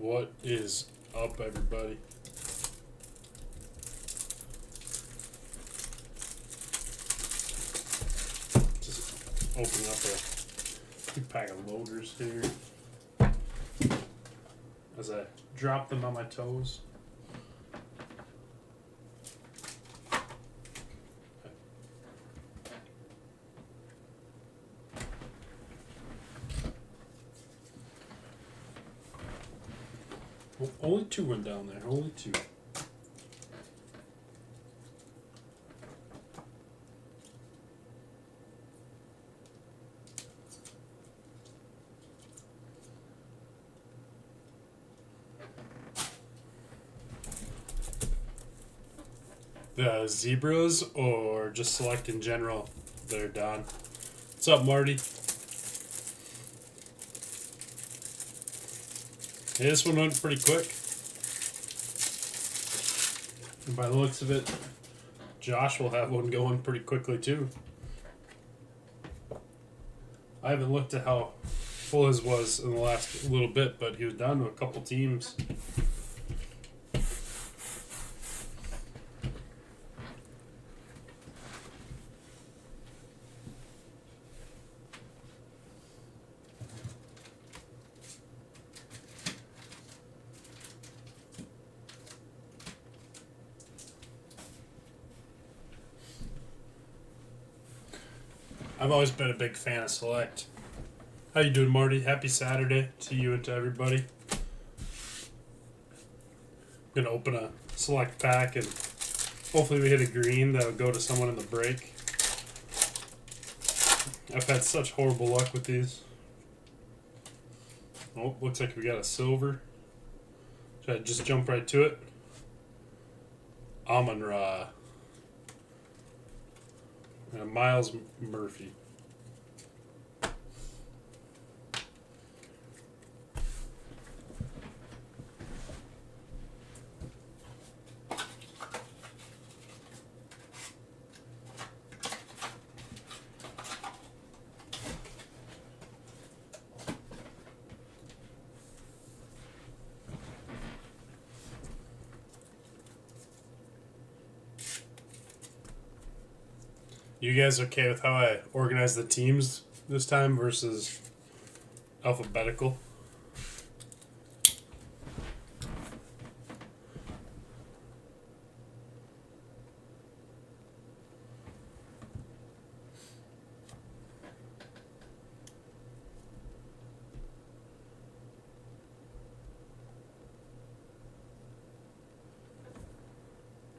What is up, everybody? Just opening up a big pack of loaders here as I drop them on my toes. Well, only two went down there. Only two. The zebras or just select in general, they're done. What's up, Marty? Hey, this one went pretty quick. And by the looks of it, Josh will have one going pretty quickly too. I haven't looked at how full his was in the last little bit, but he was down to a couple teams. I've always been a big fan of Select. How you doing, Marty? Happy Saturday to you and to everybody. I'm gonna open a Select pack and hopefully we hit a green that'll go to someone in the break. I've had such horrible luck with these. Oh, looks like we got a silver. Should I just jump right to it? Amon-Ra. And Miles Murphy. You guys okay with how I organize the teams this time versus alphabetical?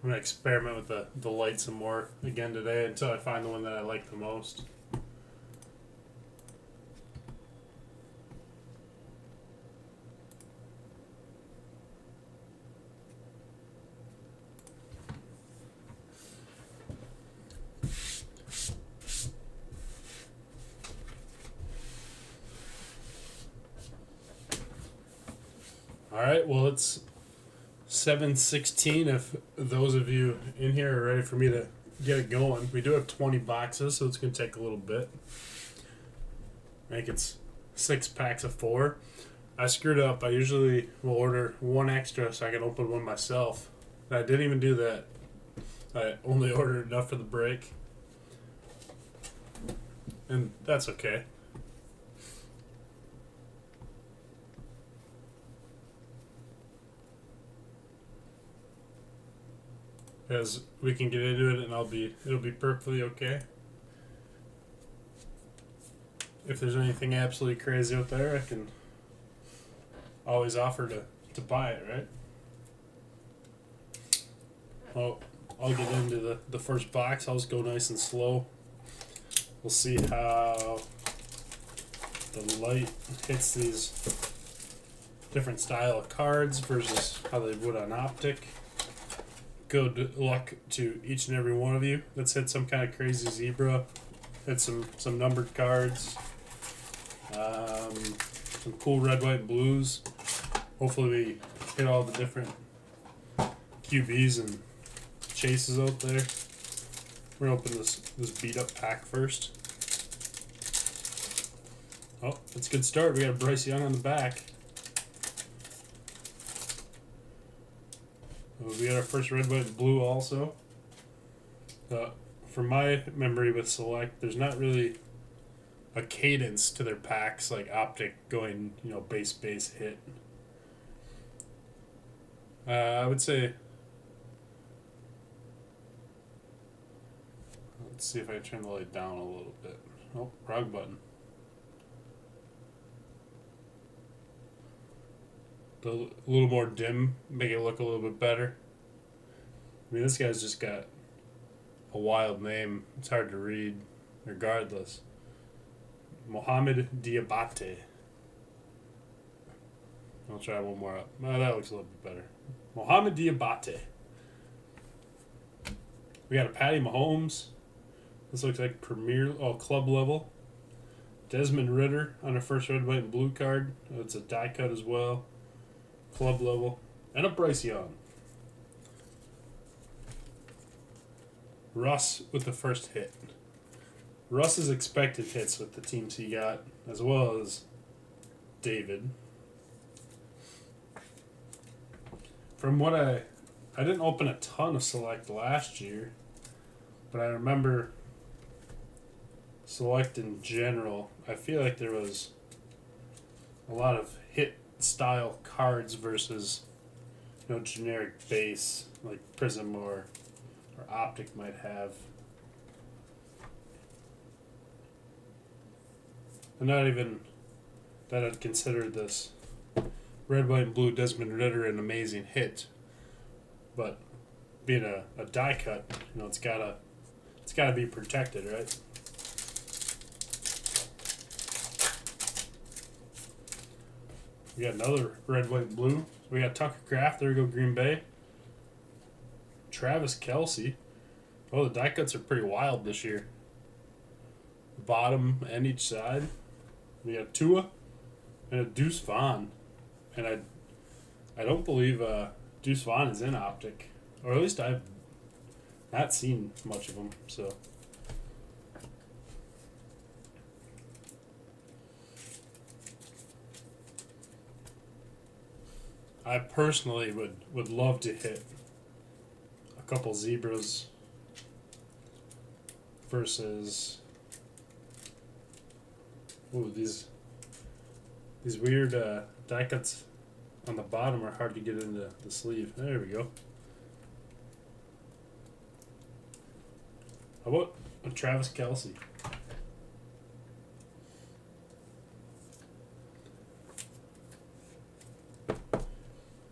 I'm going to experiment with the light some more again today until I find the one that I like the most. Alright, well it's 7:16 if those of you in here are ready for me to get it going. We do have 20 boxes, so it's going to take a little bit. I think it's 6 packs of 4. I screwed up. I usually will order one extra so I can open one myself. I didn't even do that. I only ordered enough for the break. And that's okay. As we can get into it and it'll be perfectly okay. If there's anything absolutely crazy out there, I can always offer to buy it, right? Well, I'll get into the first box. I'll just go nice and slow. We'll see how the light hits these different style of cards versus how they would on optic. Good luck to each and every one of you. Let's hit some kind of crazy zebra. Hit some numbered cards. Some cool red, white, and blues. Hopefully we hit all the different QBs and chases out there. We're gonna open this beat up pack first. Oh, it's a good start. We got Bryce Young on the back. We got our first red, white, and blue also. From my memory with Select, there's not really a cadence to their packs like Optic going, base, hit. I would say, let's see if I turn the light down a little bit. Oh, wrong button. A little more dim, make it look a little bit better. I mean, this guy's just got a wild name. It's hard to read, regardless. Mohamed Diabate. I'll try one more up. Oh, that looks a little bit better. Mohamed Diabate. We got a Patty Mahomes. This looks like club level. Desmond Ritter on a first red, white, and blue card. It's a die cut as well. Club level. And a Bryce Young. Russ with the first hit. Russ's expected hits with the teams he got, as well as David. From what I didn't open a ton of Select last year, but I remember Select in general, I feel like there was a lot of hit style cards versus generic base like Prism or Optic might have. And not even that I'd consider this red, white, and blue Desmond Ritter an amazing hit, but being a die cut, it's gotta be protected, right? We got another red, white, and blue. We got Tucker Kraft. There we go, Green Bay. Travis Kelce. Oh, the die cuts are pretty wild this year. Bottom and each side. We got Tua and a Deuce Vaughn. And I don't believe Deuce Vaughn is in Optic. Or at least I've not seen much of him, so. I personally would love to hit a couple zebras versus these weird die cuts on the bottom are hard to get into the sleeve. There we go. How about a Travis Kelce?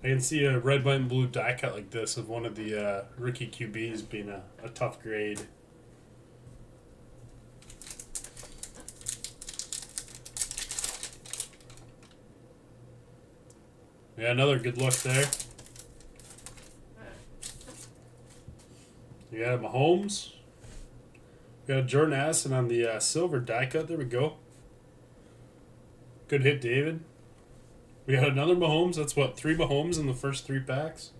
I can see a red, white, and blue die cut like this of one of the rookie QBs being a tough grade. Yeah, another good look there. You got Mahomes. We got Jordan Addison on the silver die cut. There we go. Good hit, David. We got another Mahomes. That's 3 Mahomes in the first 3 packs.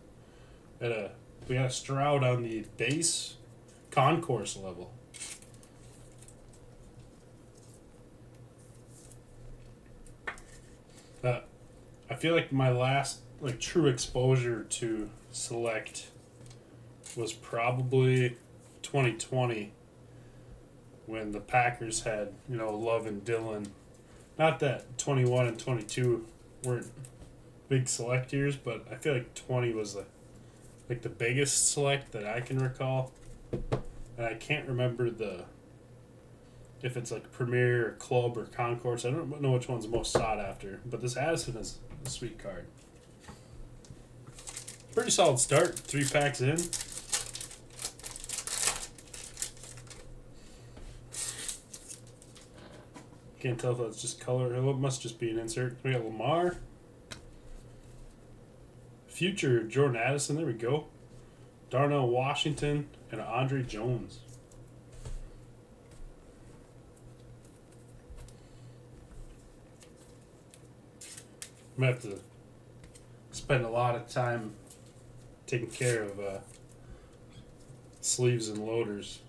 We got a Stroud on the base concourse level. I feel like my last true exposure to Select was probably 2020 when the Packers had Love and Dillon. Not that 21 and 22 weren't big Select years, but I feel like 20 was the biggest Select that I can recall, and I can't remember if it's Premier or Club or Concourse. I don't know which one's most sought after, but this Addison is a sweet card. Pretty solid start. 3 packs in. Can't tell if that's just color. It must just be an insert. We got Lamar. Future Jordan Addison. There we go. Darnell Washington and Andre Jones. I'm going to have to spend a lot of time taking care of sleeves and loaders.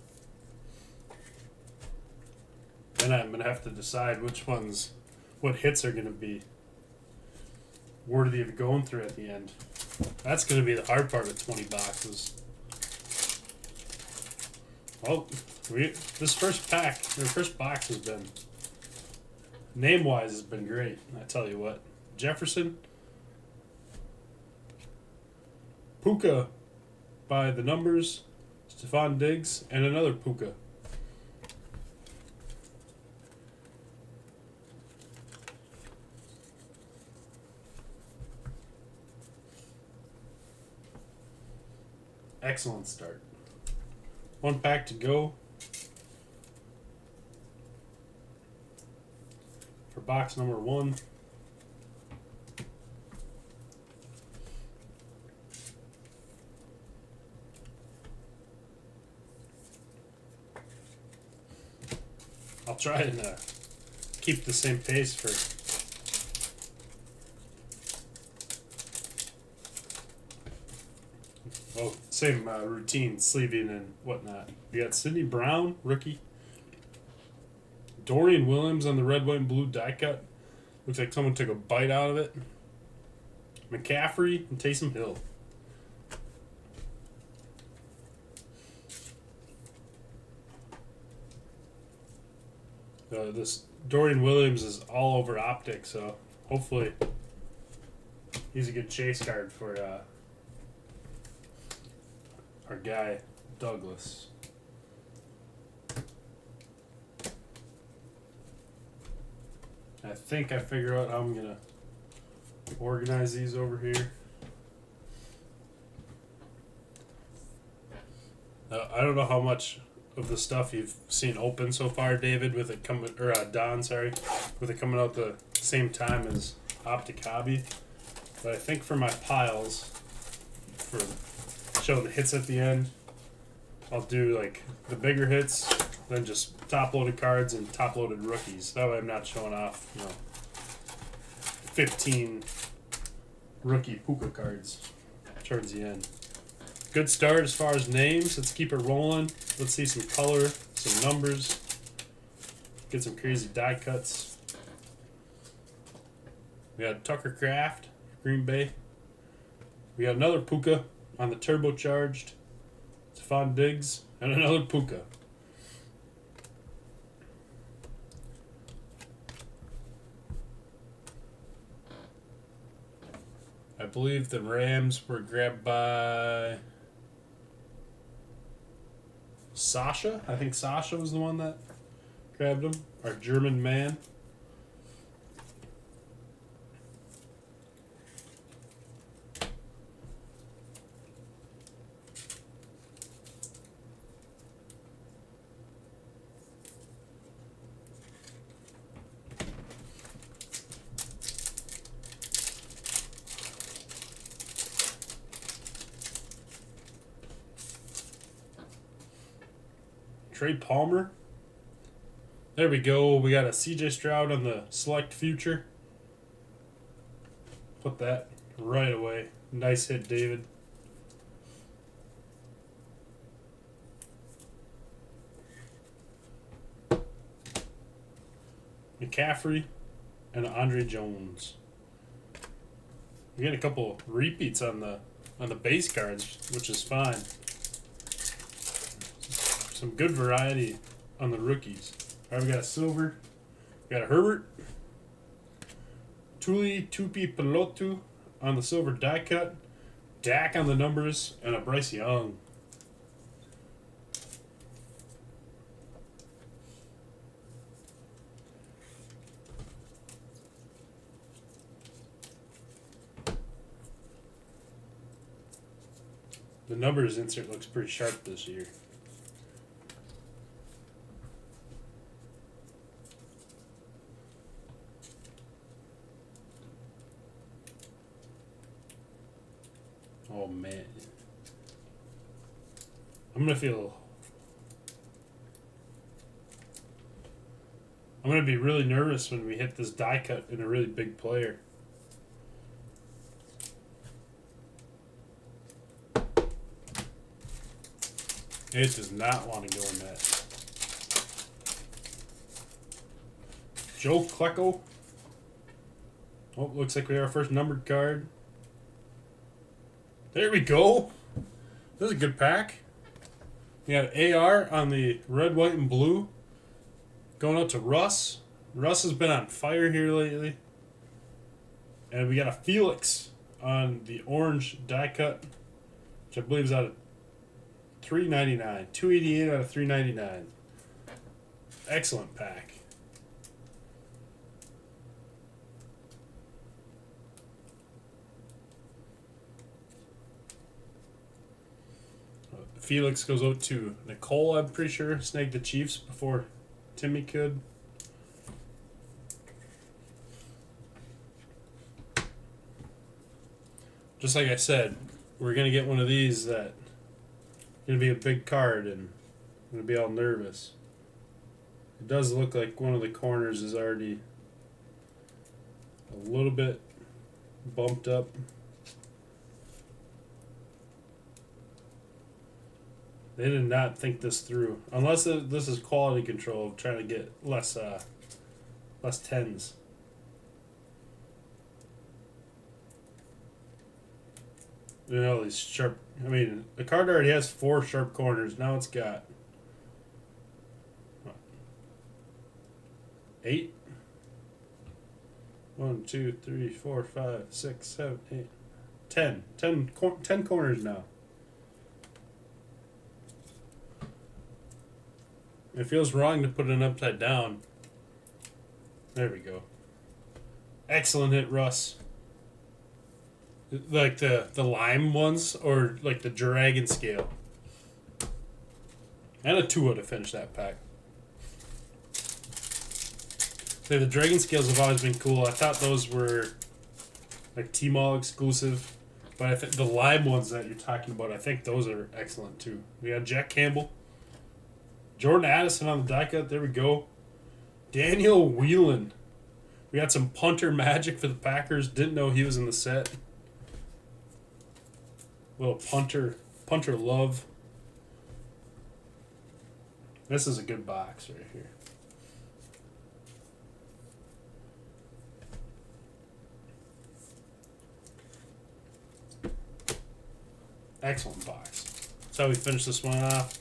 Then I'm going to have to decide what hits are going to be worthy of going through at the end. That's going to be the hard part of 20 boxes. Well, this first pack, or first box has been, name-wise, has been great. I tell you what. Jefferson. Puka by the numbers. Stephon Diggs. And another Puka. Excellent start. One pack to go for box number 1. I'll try and keep the same pace for same routine, sleeving and whatnot. We got Sidney Brown, rookie. Dorian Williams on the red, white, and blue die cut. Looks like someone took a bite out of it. McCaffrey and Taysom Hill. This Dorian Williams is all over optics, so hopefully he's a good chase card for our guy Douglas. I think I figure out how I'm gonna organize these over here. I don't know how much of the stuff you've seen open so far, David, with it coming, or Don, sorry, with it coming out the same time as Optic Hobby. But I think for my piles, for showing the hits at the end, I'll do like the bigger hits, then just top-loaded cards and top-loaded rookies. That way I'm not showing off, 15 rookie Puka cards towards the end. Good start as far as names. Let's keep it rolling. Let's see some color, some numbers. Get some crazy die cuts. We got Tucker Kraft, Green Bay. We got another Puka on the turbocharged. Stephon Diggs, and another Puka. I believe the Rams were grabbed by Sasha. I think Sasha was the one that grabbed him. Our German man. Trey Palmer. There we go. We got a CJ Stroud on the select future. Put that right away. Nice hit, David. McCaffrey and Andre Jones. We got a couple repeats on the base cards, which is fine. Some good variety on the rookies. All right, we got a silver. We got a Herbert. Tuli Tupi Pelotu on the silver die cut. Dak on the numbers. And a Bryce Young. The numbers insert looks pretty sharp this year. Oh man. I'm gonna be really nervous when we hit this die cut in a really big player. It does not want to go in that. Joe Klecko. Oh, looks like we have our first numbered card. There we go. This is a good pack. We got AR on the red, white, and blue. Going out to Russ. Russ has been on fire here lately. And we got a Felix on the orange die cut, which I believe is out of $3.99. $2.88 out of $3.99. Excellent pack. Felix goes out to Nicole, I'm pretty sure. Snagged the Chiefs before Timmy could. Just like I said, we're going to get one of these that going to be a big card and I'm going to be all nervous. It does look like one of the corners is already a little bit bumped up. They did not think this through. Unless this is quality control of trying to get less tens. You know, these sharp... I mean, the card already has 4 sharp corners. Now it's got... what, 8? 1, 2, 3, 4, 5, 6, 7, 8, 10. 10 corners now. It feels wrong to put it upside down. There we go. Excellent hit, Russ. Like the lime ones, or like the dragon scale. And a 2 to finish that pack. So the dragon scales have always been cool. I thought those were like T-Mall exclusive. But I think the lime ones that you're talking about, I think those are excellent too. We got Jack Campbell. Jordan Addison on the die cut. There we go. Daniel Whelan. We got some punter magic for the Packers. Didn't know he was in the set. Little punter love. This is a good box right here. Excellent box. That's how we finish this one off.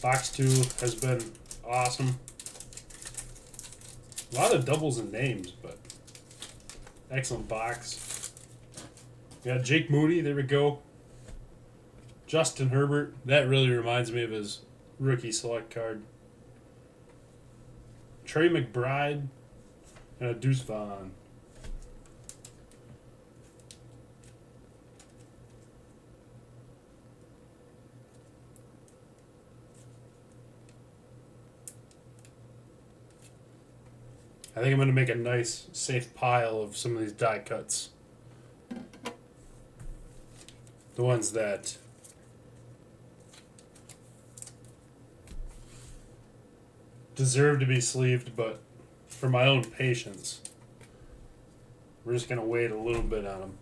Box 2 has been awesome. A lot of doubles and names, but excellent box. We got Jake Moody. There we go. Justin Herbert. That really reminds me of his rookie select card. Trey McBride and a Deuce Vaughn. I think I'm going to make a nice, safe pile of some of these die cuts. The ones that deserve to be sleeved, but for my own patience, we're just going to wait a little bit on them.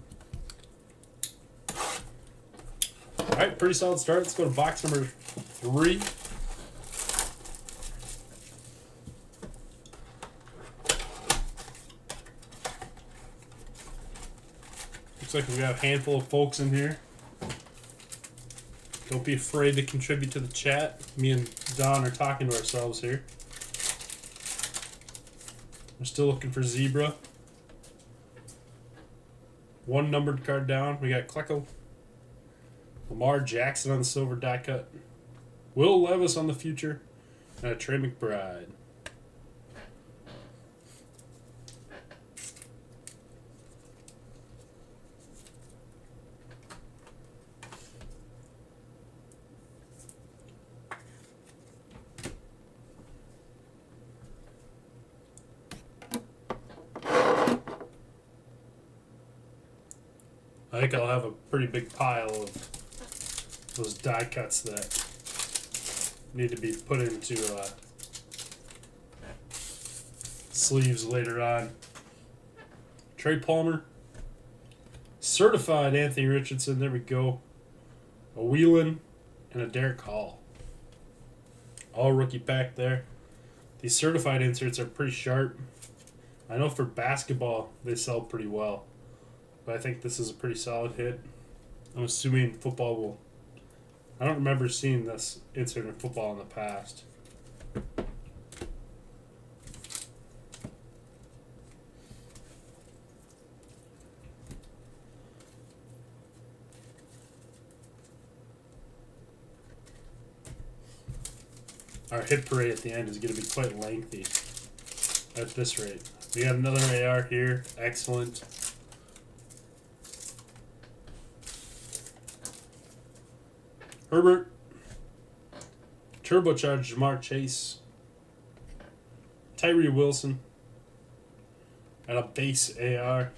Alright, pretty solid start. Let's go to box number 3. Looks like we got a handful of folks in here. Don't be afraid to contribute to the chat. Me and Don are talking to ourselves here. We're still looking for Zebra. 1 numbered card down. We got Klecko. Lamar Jackson on the silver die cut. Will Levis on the future. And a Trey McBride. I think I'll have a pretty big pile of those die cuts that need to be put into sleeves later on. Trey Palmer. Certified Anthony Richardson. There we go. A Whelan and a Derek Hall. All rookie pack there. These certified inserts are pretty sharp. I know for basketball they sell pretty well. But I think this is a pretty solid hit. I'm assuming football will. I don't remember seeing this insert in football in the past. Our hit parade at the end is going to be quite lengthy at this rate. We got another AR here. Excellent. Herbert. Turbocharged Jamar Chase. Tyree Wilson. And a base AR.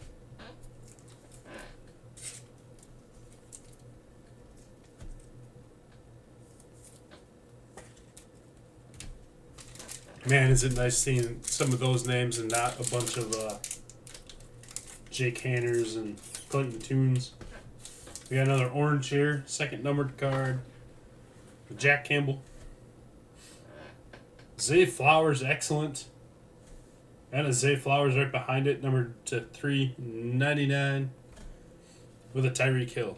Man, is it nice seeing some of those names and not a bunch of Jake Hanners and Clayton Tunes. We got another orange here, second numbered card. Jack Campbell. Zay Flowers, excellent. And a Zay Flowers right behind it, numbered to 399 with a Tyreek Hill.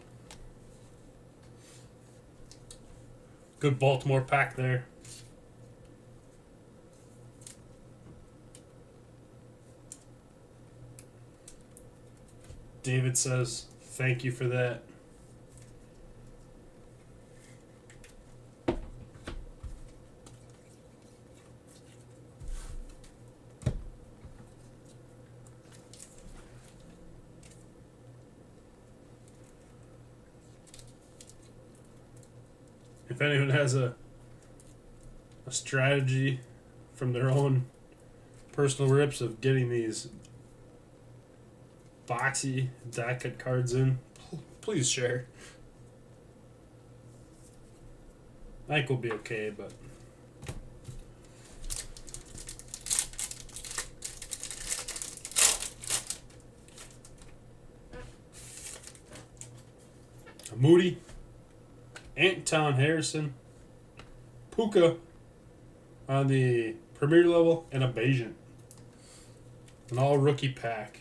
Good Baltimore pack there. David says, thank you for that. If anyone has a strategy from their own personal rips of getting these boxy die cut cards in, please share. I think we'll be okay, but Moody, Anton Harrison, Puka on the Premier level, and a Bayesian. An all rookie pack.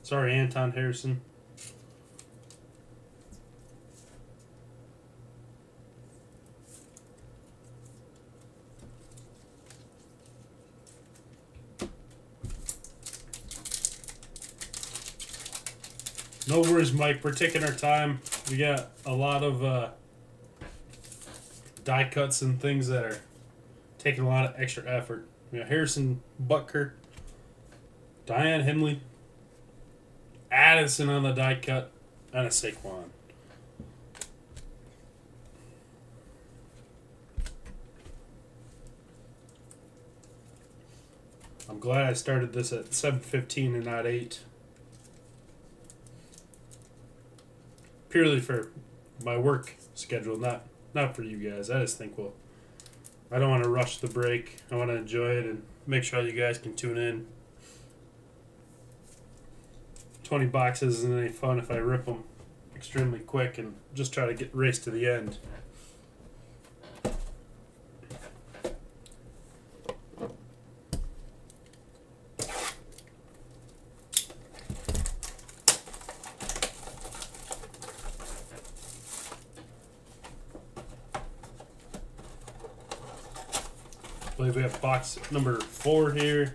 Sorry, Anton Harrison. No worries, Mike. We're taking our time. We got a lot of die cuts and things that are taking a lot of extra effort. We got Harrison Butker, Diane Henley, Addison on the die cut, and a Saquon. I'm glad I started this at 7:15 and not 8. Purely for my work schedule, not for you guys. I just think, well, I don't want to rush the break. I want to enjoy it and make sure you guys can tune in. 20 boxes isn't any fun if I rip them extremely quick and just try to race to the end. I believe we have box number 4 here.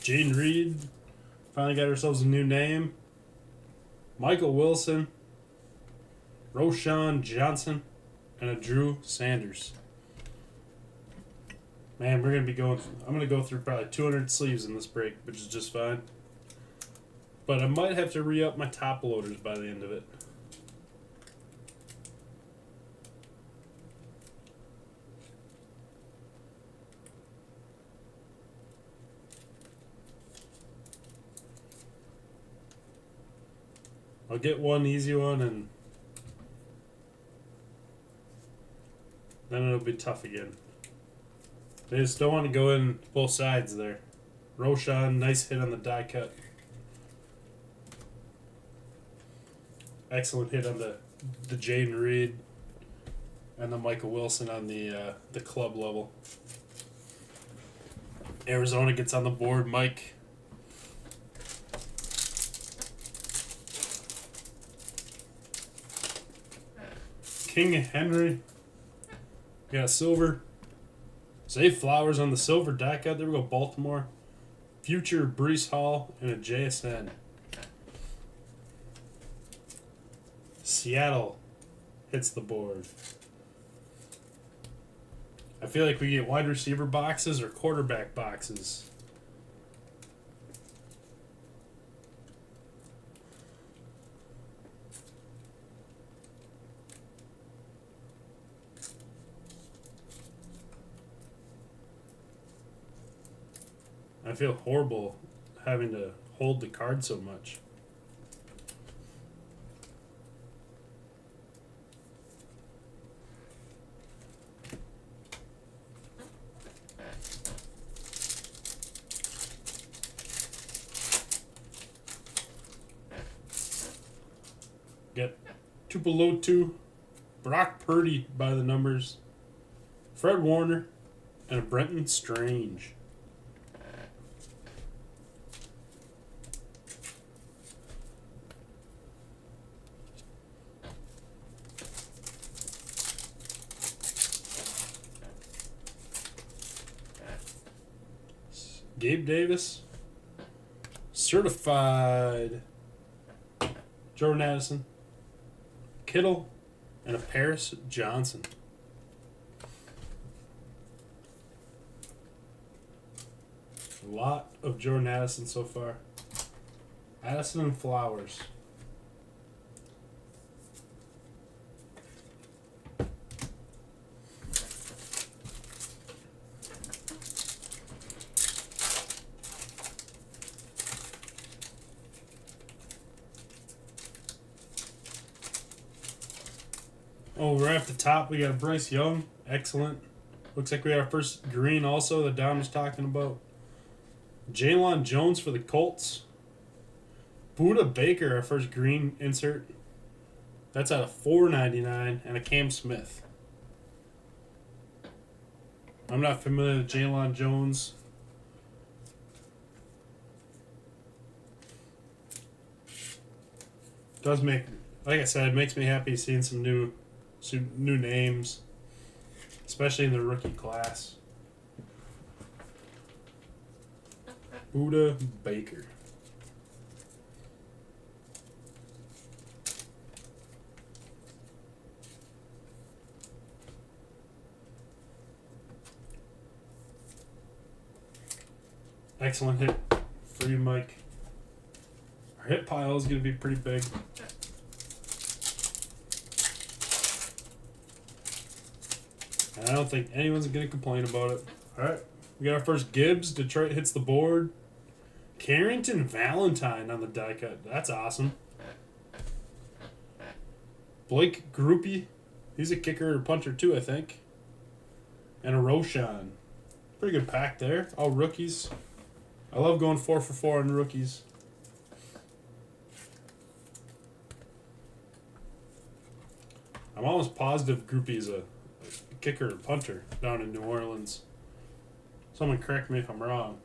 Gene Reed. Finally got ourselves a new name. Michael Wilson. Roshan Johnson. And a Drew Sanders. Man, we're going to be going... I'm going to go through probably 200 sleeves in this break, which is just fine. But I might have to re-up my top loaders by the end of it. I'll get one easy one and then it'll be tough again. They just don't want to go in both sides there. Roshan, nice hit on the die cut. Excellent hit on the Jaden Reed and the Michael Wilson on the club level. Arizona gets on the board, Mike. King Henry. We got silver. Zay Flowers on the silver die cut. There we go, Baltimore. Future Brees Hall and a JSN. Seattle hits the board. I feel like we get wide receiver boxes or quarterback boxes. I feel horrible having to hold the card so much. Get Tupelotu, Brock Purdy by the numbers, Fred Warner, and a Brenton Strange. Gabe Davis, certified Jordan Addison, Kittle, and a Paris Johnson. A lot of Jordan Addison so far. Addison and Flowers. Oh, right at the top, we got Bryce Young. Excellent. Looks like we got our first green also that Don was talking about. Jaylon Jones for the Colts. Buda Baker, our first green insert. That's out of $4.99. And a Cam Smith. I'm not familiar with Jaylon Jones. Does make, like I said, it makes me happy seeing some new names, especially in the rookie class. Buda Baker. Excellent hit for you, Mike. Our hit pile is going to be pretty big. And I don't think anyone's going to complain about it. All right. We got our first Gibbs. Detroit hits the board. Carrington Valentine on the die cut. That's awesome. Blake Groupie. He's a kicker or punter too, I think. And a Roshan. Pretty good pack there. All rookies. I love going 4 for 4 on rookies. I'm almost positive Groupie is a kicker or punter down in New Orleans. Someone correct me if I'm wrong.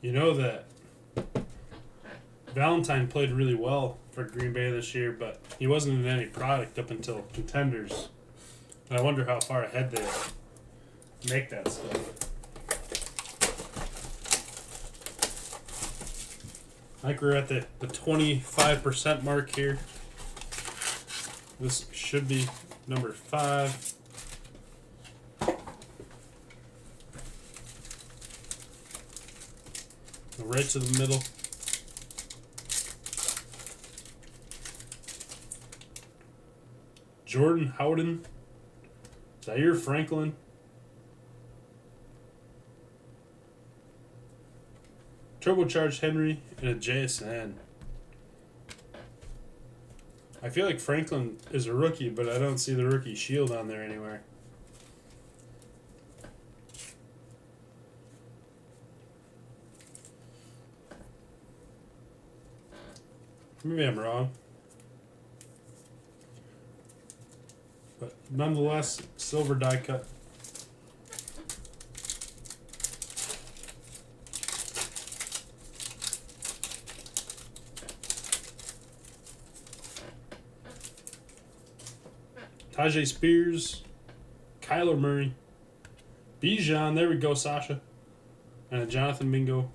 You know that Valentine played really well for Green Bay this year, but he wasn't in any product up until Contenders. And I wonder how far ahead they make that stuff. I think we're at the 25% mark here. This should be number 5. Right to the middle. Jordan Howden, Zaire Franklin, Turbocharged Henry, and a JSN. I feel like Franklin is a rookie, but I don't see the rookie shield on there anywhere. Maybe I'm wrong. But nonetheless, silver die cut. Tajay Spears, Kyler Murray, Bijan, there we go, Sasha, and a Jonathan Mingo.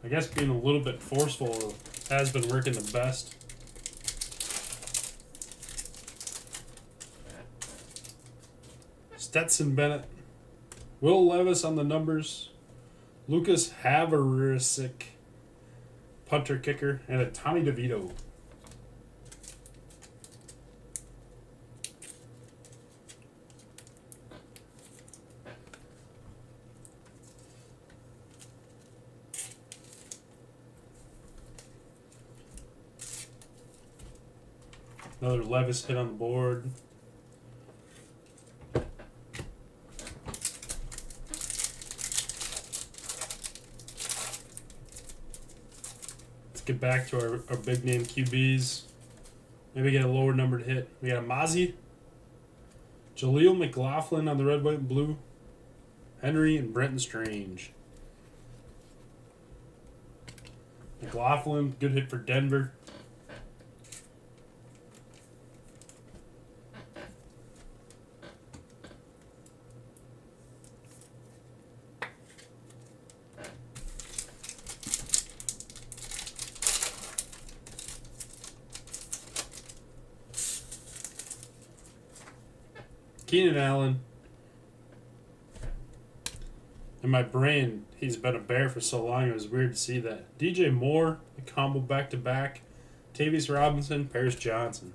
I guess being a little bit forceful has been working the best. Stetson Bennett, Will Levis on the numbers, Lucas Haverisic, punter kicker, and a Tommy DeVito. Another Levis hit on the board. Let's get back to our big name QBs. Maybe get a lower numbered hit. We got Mozzie, Jaleel McLaughlin on the red, white, and blue, Henry, and Brenton Strange. McLaughlin, good hit for Denver. Keenan Allen. In my brain, he's been a Bear for so long, it was weird to see that. DJ Moore, a combo back-to-back. Tavius Robinson, Paris Johnson.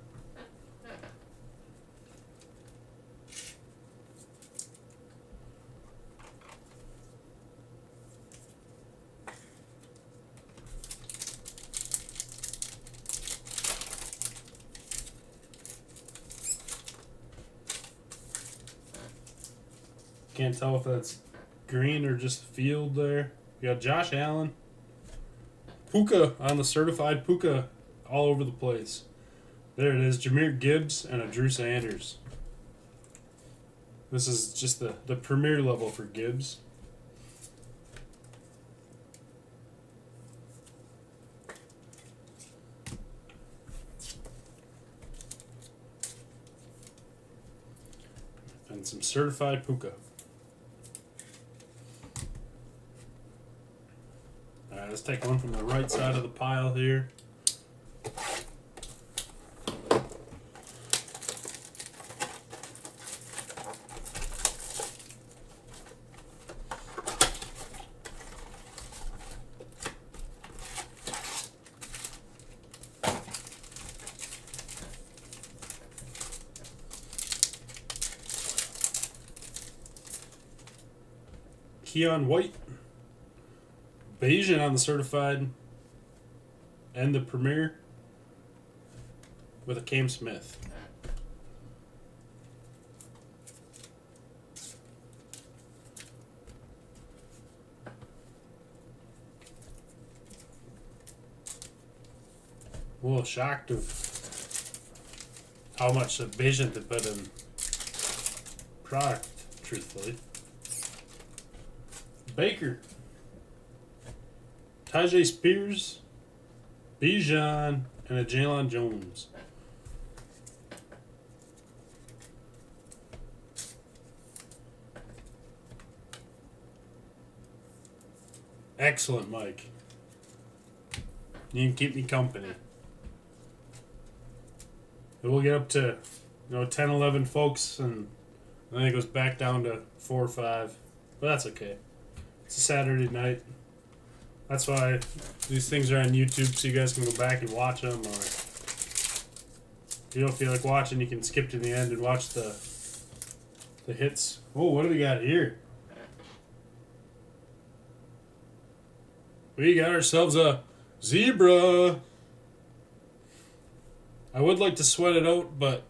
Can't tell if that's green or just field there. We got Josh Allen. Puka on the certified Puka all over the place. There it is. Jahmyr Gibbs and a Drew Sanders. This is just the premier level for Gibbs. And some certified Puka. Alright, let's take one from the right side of the pile here. Keon White, Bayesian on the certified, and the premier with a Cam Smith. A little shocked of how much the Bayesian had put in product, truthfully. Baker, Tajay Spears, Bijan, and a Jalen Jones. Excellent, Mike. You can keep me company. It will get up to 10, 11 folks, and then it goes back down to 4 or 5. But that's okay. It's a Saturday night. That's why these things are on YouTube, so you guys can go back and watch them. Or if you don't feel like watching, you can skip to the end and watch the hits. Oh, what do we got here? We got ourselves a zebra. I would like to sweat it out, but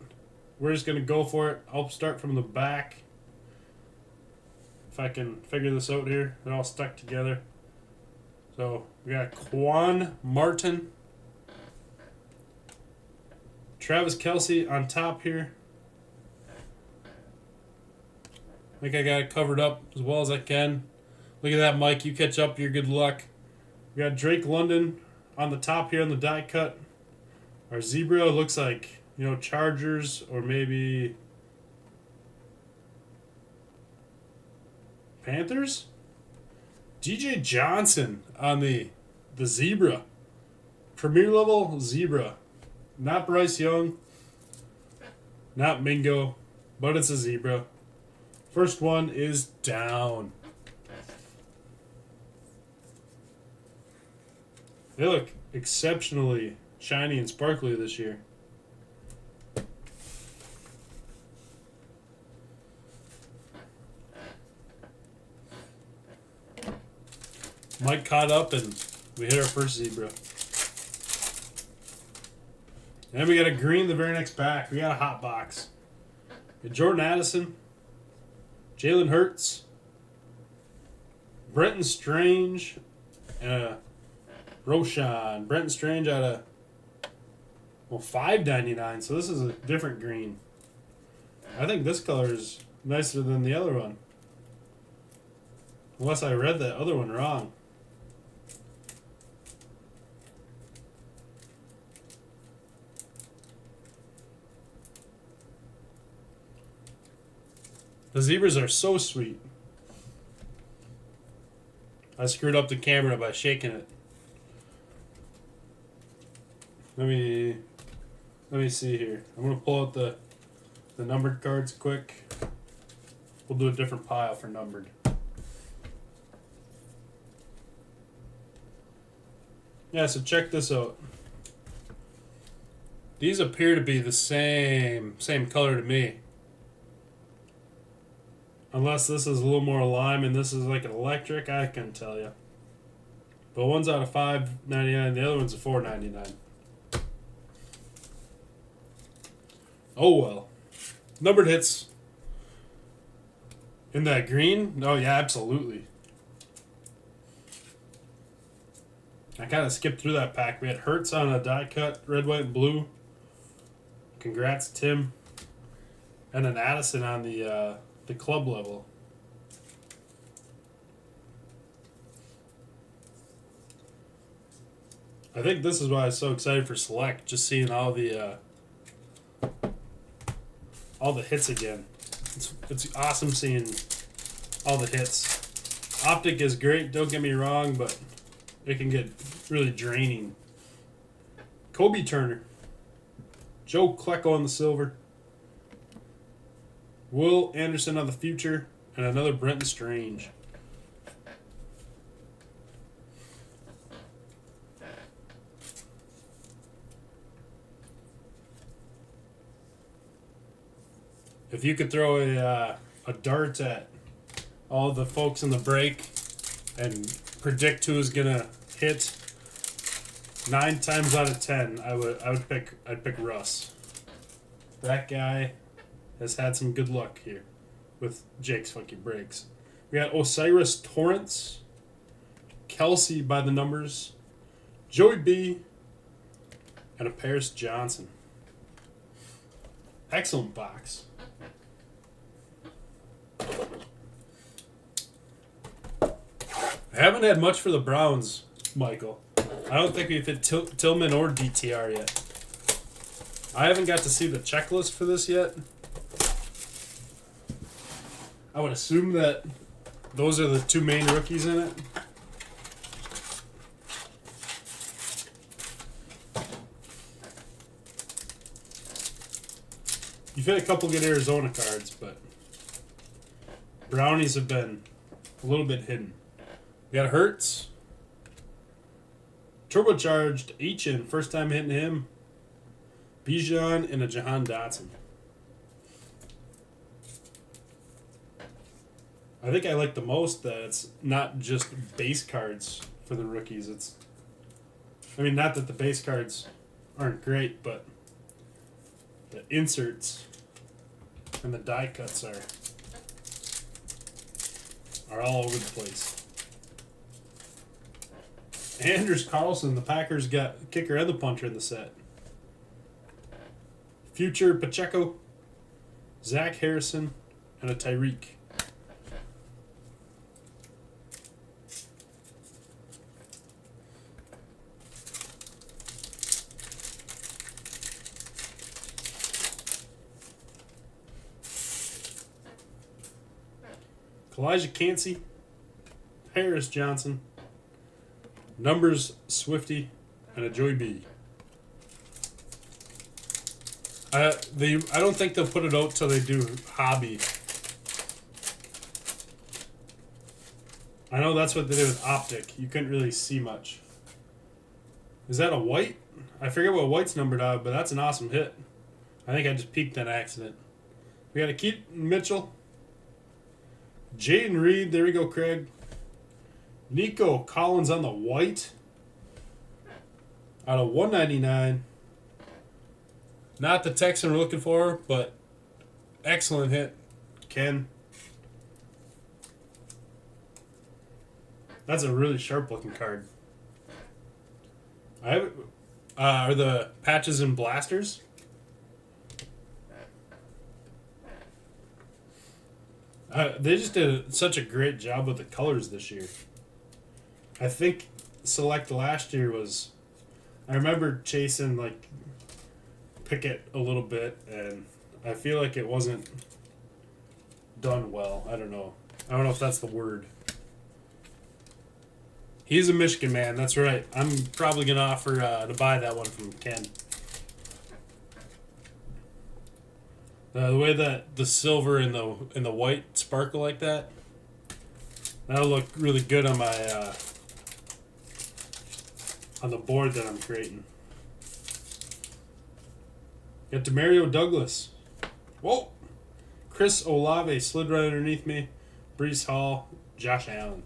we're just going to go for it. I'll start from the back. If I can figure this out here. They're all stuck together. So we got Quan Martin. Travis Kelce on top here. I think I got it covered up as well as I can. Look at that, Mike. You catch up, you're good luck. We got Drake London on the top here on the die cut. Our zebra looks like, Chargers or maybe Panthers? DJ Johnson on the zebra. Premier level zebra. Not Bryce Young. Not Mingo. But it's a zebra. First one is down. They look exceptionally shiny and sparkly this year. Mike caught up and we hit our first zebra. And we got a green the very next pack. We got a hot box. We got Jordan Addison, Jalen Hurts, Brenton Strange, and Roshan. Brenton Strange out of $5.99. So this is a different green. I think this color is nicer than the other one. Unless I read that other one wrong. The zebras are so sweet. I screwed up the camera by shaking it. Let me see here. I'm gonna pull out the numbered cards quick. We'll do a different pile for numbered. Yeah, so check this out. These appear to be the same color to me. Unless this is a little more lime and this is like an electric, I couldn't tell you. But one's out of $5.99, the other one's a $4.99. Oh well. Numbered hits. In that green? Oh yeah, absolutely. I kind of skipped through that pack. We had Hurts on a die cut, red, white, and blue. Congrats, Tim. And then Addison on the club level. I think this is why I was so excited for Select, just seeing all the hits again. It's awesome seeing all the hits. Optic is great, don't get me wrong, but it can get really draining. Kobe Turner. Joe Klecko on the silver. Will Anderson on the future. And another Brenton Strange. If you could throw a dart at all the folks in the break and predict who's gonna hit, 9 times out of 10, I'd pick Russ. That guy has had some good luck here with Jake's Funky Breaks. We got Osiris Torrance, Kelce by the numbers, Joey B, and a Paris Johnson. Excellent box. I haven't had much for the Browns, Michael. I don't think we've hit Tillman or DTR yet. I haven't got to see the checklist for this yet. I would assume that those are the 2 main rookies in it. You've had a couple good Arizona cards, but brownies have been a little bit hidden. We got Hertz. Turbocharged Achen, first time hitting him. Bijan and a Jahan Dotson. I think I like the most that it's not just base cards for the rookies. Not that the base cards aren't great, but the inserts and the die cuts are all over the place. Anders Carlson, the Packers got kicker and the puncher in the set. Future Pacheco, Zach Harrison, and a Tyreek. Elijah Cansey, Harris Johnson, Numbers Swifty, and a Joey B. I don't think they'll put it out till they do hobby. I know that's what they did with Optic. You couldn't really see much. Is that a white? I forget what white's numbered out, but that's an awesome hit. I think I just peeked on accident. We got a Keaton Mitchell. Jaden Reed, there we go, Craig. Nico Collins on the white. Out of 199. Not the Texan we're looking for, but excellent hit, Ken. That's a really sharp looking card. Are the patches and blasters? They just did such a great job with the colors this year. I think Select last year was... I remember chasing, Pickett a little bit, and I feel like it wasn't done well. I don't know if that's the word. He's a Michigan man, that's right. I'm probably going to offer to buy that one from Ken. The way that the silver and the white sparkle like that, that'll look really good on my on the board that I'm creating. Got Demario Douglas. Whoa! Chris Olave slid right underneath me. Breece Hall, Josh Allen.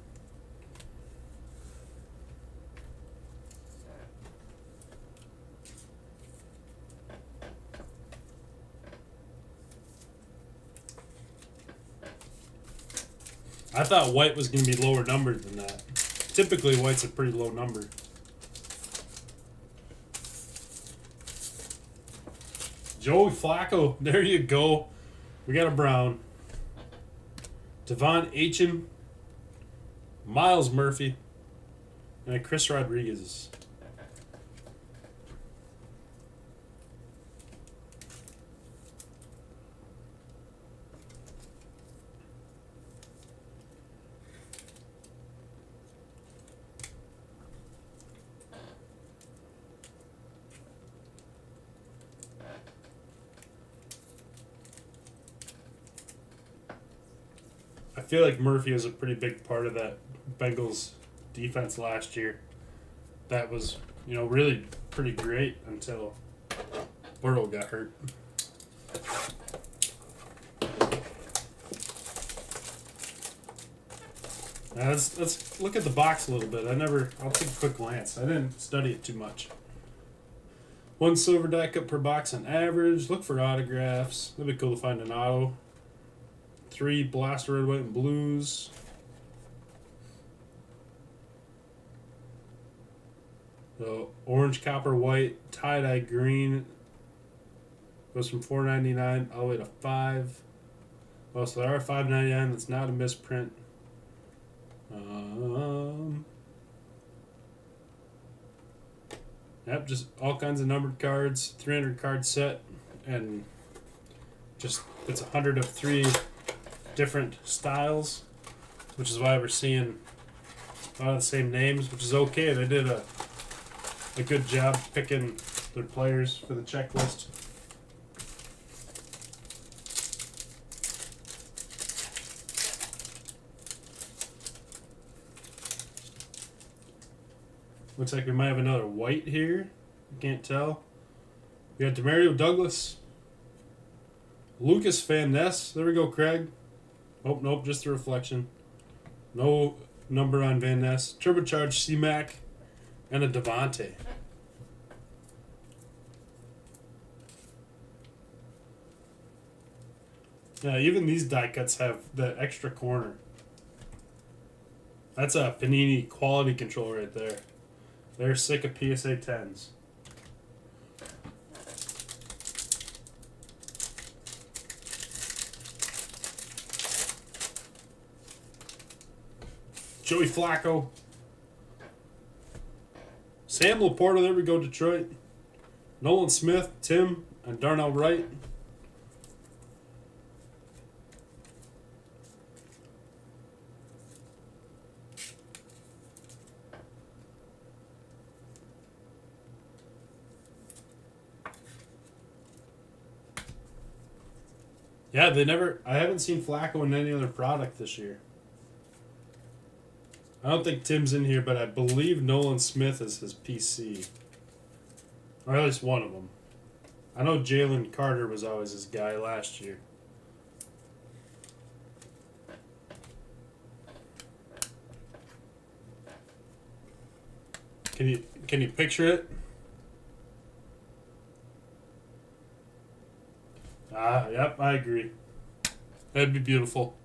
I thought white was going to be lower numbered than that. Typically, white's a pretty low number. Joey Flacco, there you go. We got a Brown. Devon Achim, Miles Murphy, and a Chris Rodriguez. I feel like Murphy was a pretty big part of that Bengals defense last year. That was, really pretty great until Burrow got hurt. Now let's look at the box a little bit. I'll take a quick glance. I didn't study it too much. 1 silver die cut per box on average. Look for autographs. That'd be cool to find an auto. 3 blaster red, white, and blues. The orange, copper, white, tie-dye green goes from $4.99 all the way to $5. Oh, so there are $5.99. That's not a misprint. Yep, just all kinds of numbered cards. 300 card set, and just it's 100 of 3 different styles, which is why we're seeing a lot of the same names, which is okay. They did a good job picking their players for the checklist. Looks like we might have another white here. Can't tell. We got Demario Douglas. Lucas Van Ness. There we go, Craig. Oh, nope, just a reflection. No number on Van Ness. Turbocharged C-Mac. And a Devontae. Yeah, even these die cuts have the extra corner. That's a Panini quality control right there. They're sick of PSA 10s. Joey Flacco. Sam Laporta, there we go, Detroit. Nolan Smith, Tim, and Darnell Wright. Yeah, I haven't seen Flacco in any other product this year. I don't think Tim's in here, but I believe Nolan Smith is his PC. Or at least one of them. I know Jalen Carter was always his guy last year. Can you picture it? Yep, I agree. That'd be beautiful.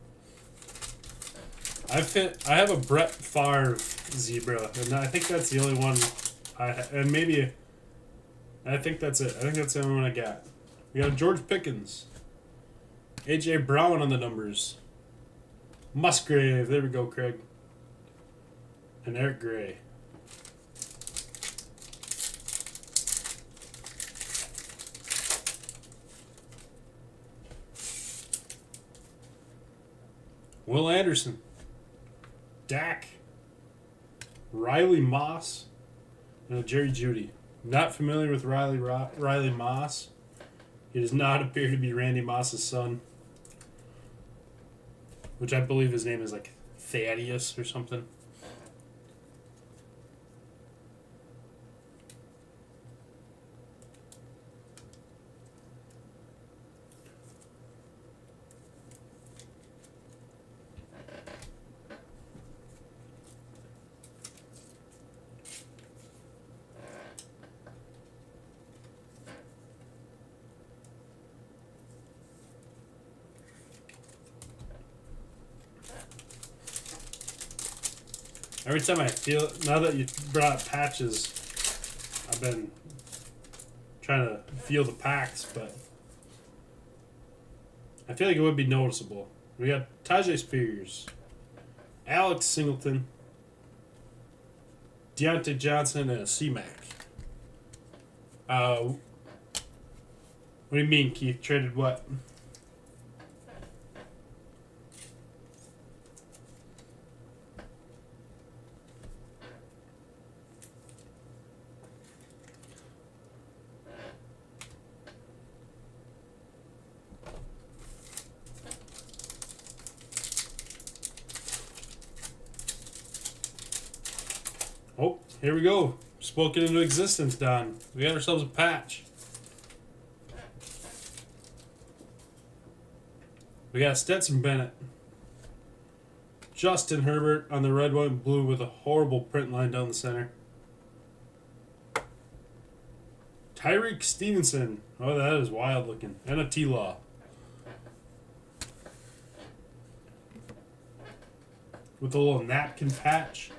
I have a Brett Favre zebra, and I think that's the only one I think that's it. I think that's the only one I got. We got George Pickens. AJ Brown on the numbers. Musgrave, there we go, Craig. And Eric Gray. Will Anderson. Dak. Riley Moss. And a Jerry Jeudy. Not familiar with Riley Moss. He does not appear to be Randy Moss's son. Which I believe his name is like Thaddeus or something. Every time I feel, now that you brought up patches, I've been trying to feel the packs, but I feel like it would be noticeable. We got Tajay Spears, Alex Singleton, Deontay Johnson, and a C-Mac. What do you mean, Keith? Traded what? Oh, here we go. Spoken into existence, Don. We got ourselves a patch. We got Stetson Bennett. Justin Herbert on the red, white, and blue with a horrible print line down the center. Tyreek Stevenson. Oh, that is wild looking. And a T-Law. With a little napkin patch.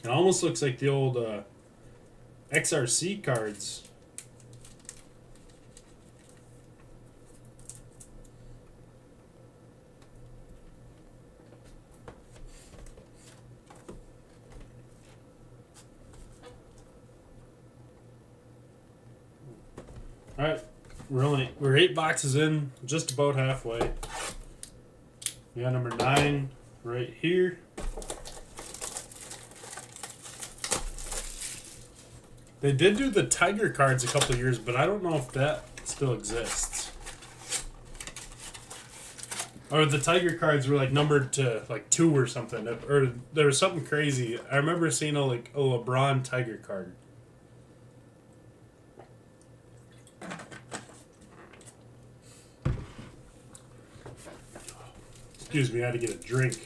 It almost looks like the old XRC cards. All right, we're 8 boxes in, just about halfway. We got number 9 right here. They did do the Tiger cards a couple of years, but I don't know if that still exists. Or the Tiger cards were like numbered to like 2 or something, or there was something crazy. I remember seeing a LeBron Tiger card. Excuse me, I had to get a drink.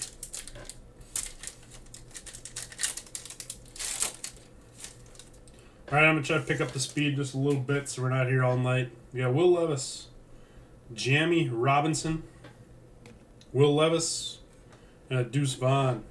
All right, I'm gonna try to pick up the speed just a little bit, so we're not here all night. We got Will Levis, Jamie Robinson, Will Levis, and a Deuce Vaughn.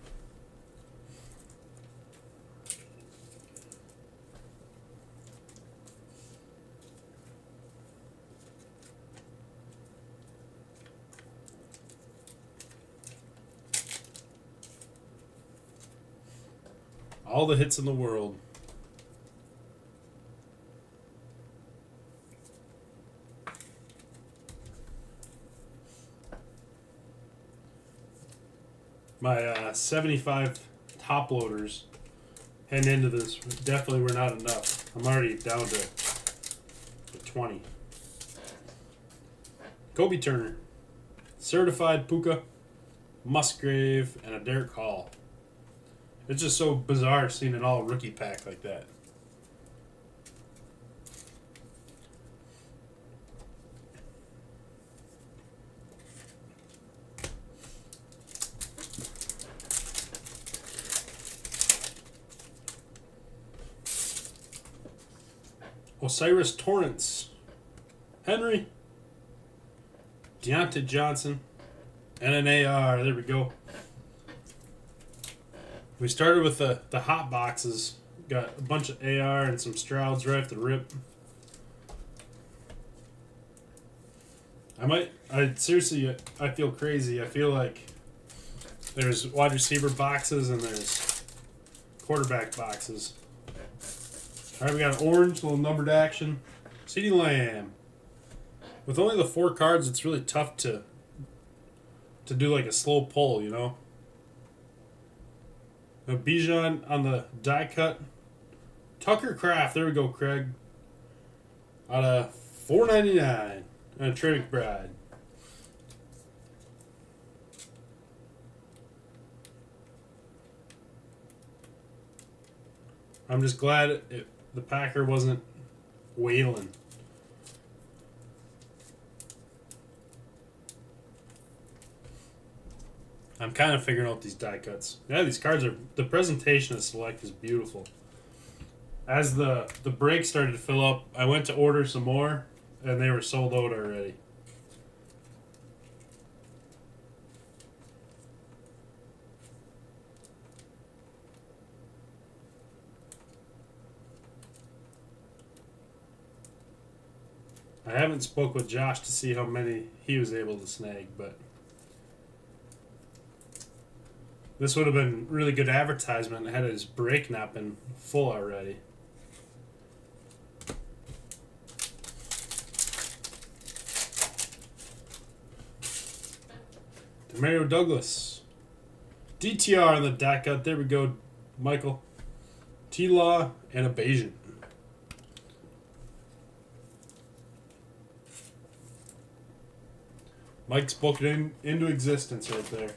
All the hits in the world. My 75 top loaders heading into this definitely were not enough. I'm already down to 20. Kobe Turner, certified Puka, Musgrave, and a Derek Hall. It's just so bizarre seeing an all rookie pack like that. Osiris Torrance, Henry, Deontay Johnson, and an AR. There we go. We started with the hot boxes. Got a bunch of AR and some Strouds right off the rip. Seriously, I feel crazy. I feel like there's wide receiver boxes and there's quarterback boxes. All right, we got an orange, little numbered action. CeeDee Lamb. With only the 4 cards, it's really tough to do like a slow pull, you know? A Bijan on the die cut. Tucker Kraft, there we go, Craig. Out of $4.99. And a Trey McBride. I'm just glad the Packer wasn't wailing. I'm kind of figuring out these die cuts. Yeah, these cards are... The presentation of Select is beautiful. As the break started to fill up, I went to order some more, and they were sold out already. I haven't spoke with Josh to see how many he was able to snag, but this would have been really good advertisement had his break not been full already. Demario Douglas. DTR on the die cut. There we go, Michael. T-Law and a Bayesian. Mike spoke it into existence right there.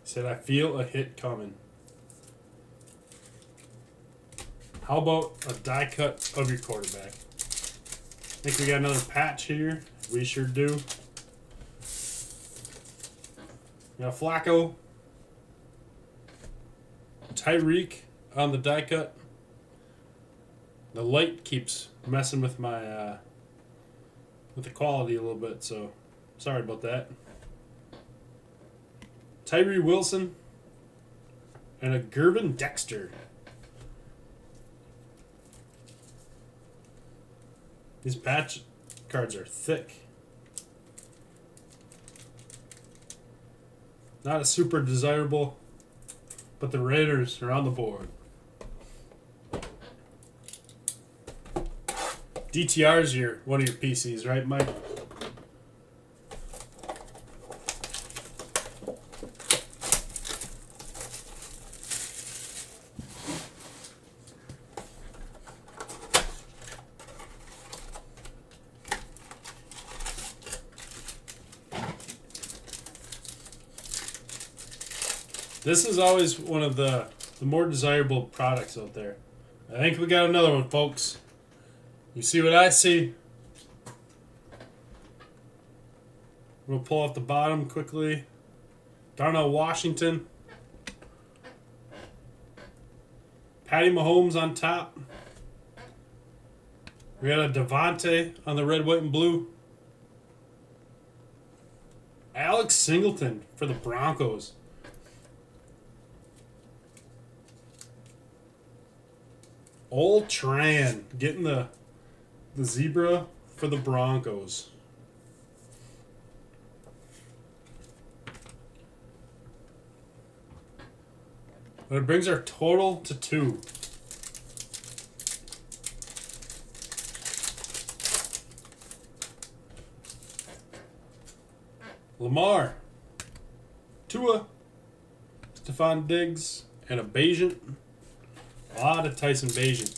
He said, I feel a hit coming. How about a die cut of your quarterback? I think we got another patch here. We sure do. We got Flacco. Tyreek on the die cut. The light keeps messing with my with the quality a little bit, so sorry about that. Tyree Wilson and a Gervin Dexter. These patch cards are thick. Not a super desirable, but the Raiders are on the board. DTR's one of your PCs, right, Mike? This is always one of the more desirable products out there. I think we got another one, folks. You see what I see? We'll pull off the bottom quickly. Darnell Washington. Patty Mahomes on top. We got a Devontae on the red, white, and blue. Alex Singleton for the Broncos. Old Tran getting the zebra for the Broncos. But it brings our total to 2. Lamar, Tua, Stephon Diggs, and a Bayesian. A lot of Tyson Bayesian.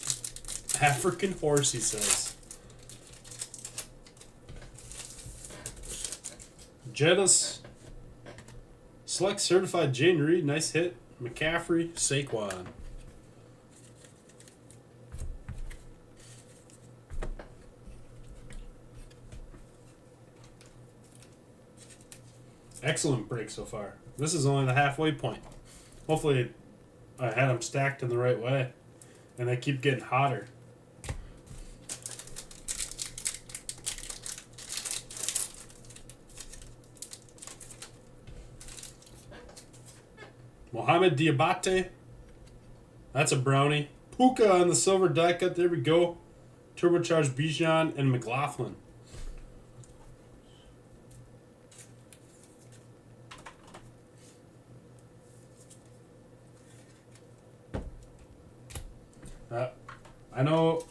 African horse, he says. Jettis. Select certified Jane Reed. Nice hit. McCaffrey. Saquon. Excellent break so far. This is only the halfway point. Hopefully I had them stacked in the right way. And they keep getting hotter. Mohamed Diabate. That's a brownie. Puka on the silver die cut. There we go. Turbocharged Bijan and McLaughlin. I know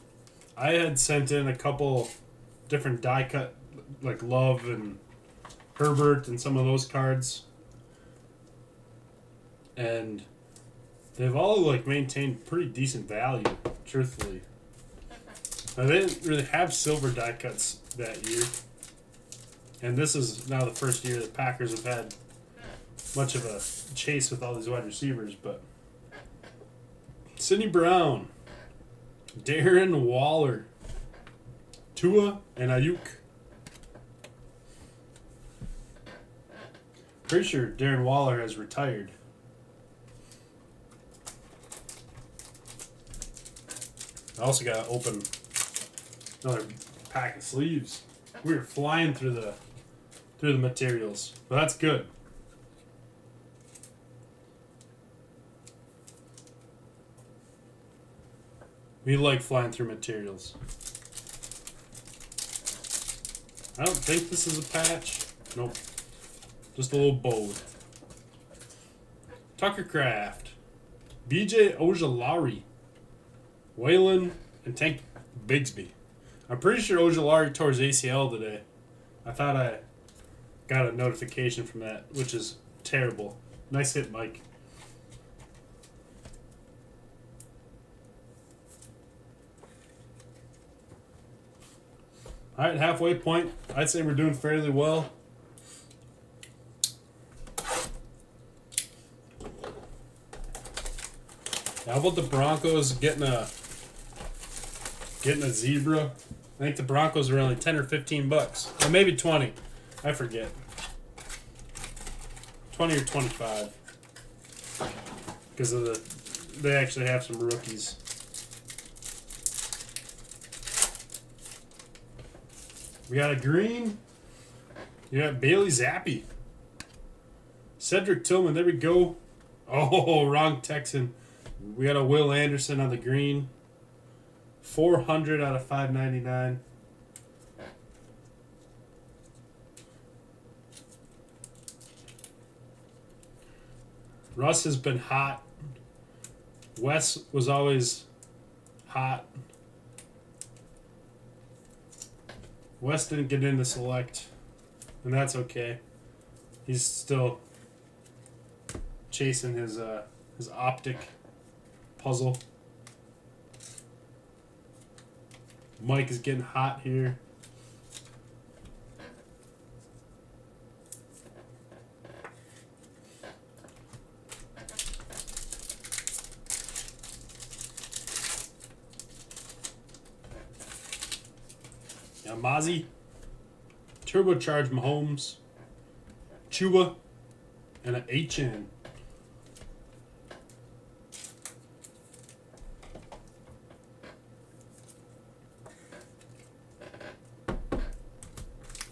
I had sent in a couple different die cut, like Love and Herbert and some of those cards. And they've all like maintained pretty decent value, truthfully. Now, they didn't really have silver die cuts that year. And this is now the first year the Packers have had much of a chase with all these wide receivers. But Sidney Brown, Darren Waller, Tua, and Ayuk. Pretty sure Darren Waller has retired. I also got to open another pack of sleeves. We were flying through the materials, but that's good. We like flying through materials. I don't think this is a patch. Nope. Just a little bow. Tucker Craft. BJ Ojolari. Waylon and Tank Bigsby. I'm pretty sure Ojolari tore his ACL today. I thought I got a notification from that, which is terrible. Nice hit, Mike. All right, halfway point. I'd say we're doing fairly well. How about the Broncos getting a zebra? I think the Broncos are only 10 or 15 bucks. Or maybe 20. I forget. 20 or 25. Because of they actually have some rookies. We got a green. You got Bailey Zappi. Cedric Tillman, there we go. Oh, wrong Texan. We got a Will Anderson on the green. 400 out of 599. Russ has been hot. Wes was always hot. Wes didn't get into select, and that's okay. He's still chasing his optic puzzle. Mike is getting hot here. Namazi, Turbocharged Mahomes, Chuba, and an HN.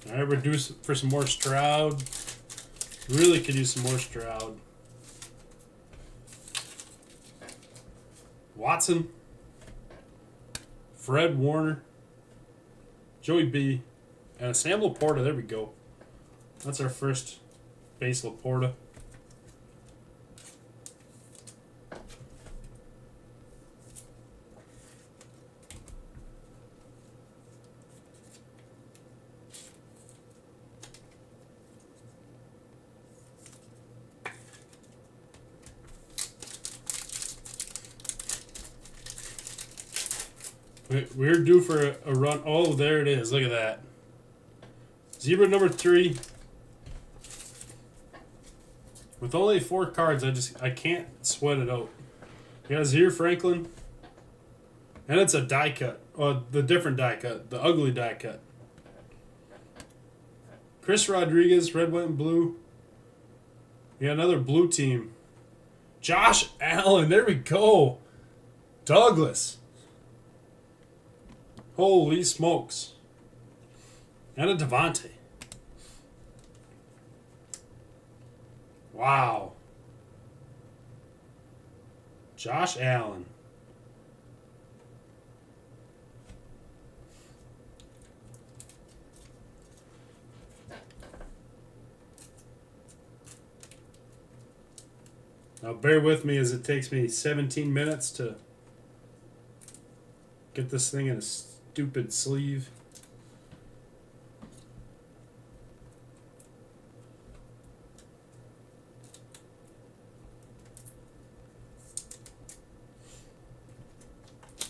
All right, we're due for some more Stroud. Really could use some more Stroud. Watson, Fred Warner, Joey B, and a Sam Laporta. There we go. That's our first base Laporta. We're due for a run. Oh, there it is. Look at that. Zebra number 3. With only 4 cards, I can't sweat it out. We got Zaire Franklin. And it's a die cut. Oh, the different die cut. The ugly die cut. Chris Rodriguez, red, white, and blue. We got another blue team. Josh Allen. There we go. Douglas. Holy smokes. And a Devontae. Wow. Josh Allen. Now bear with me as it takes me 17 minutes to get this thing in a stupid sleeve.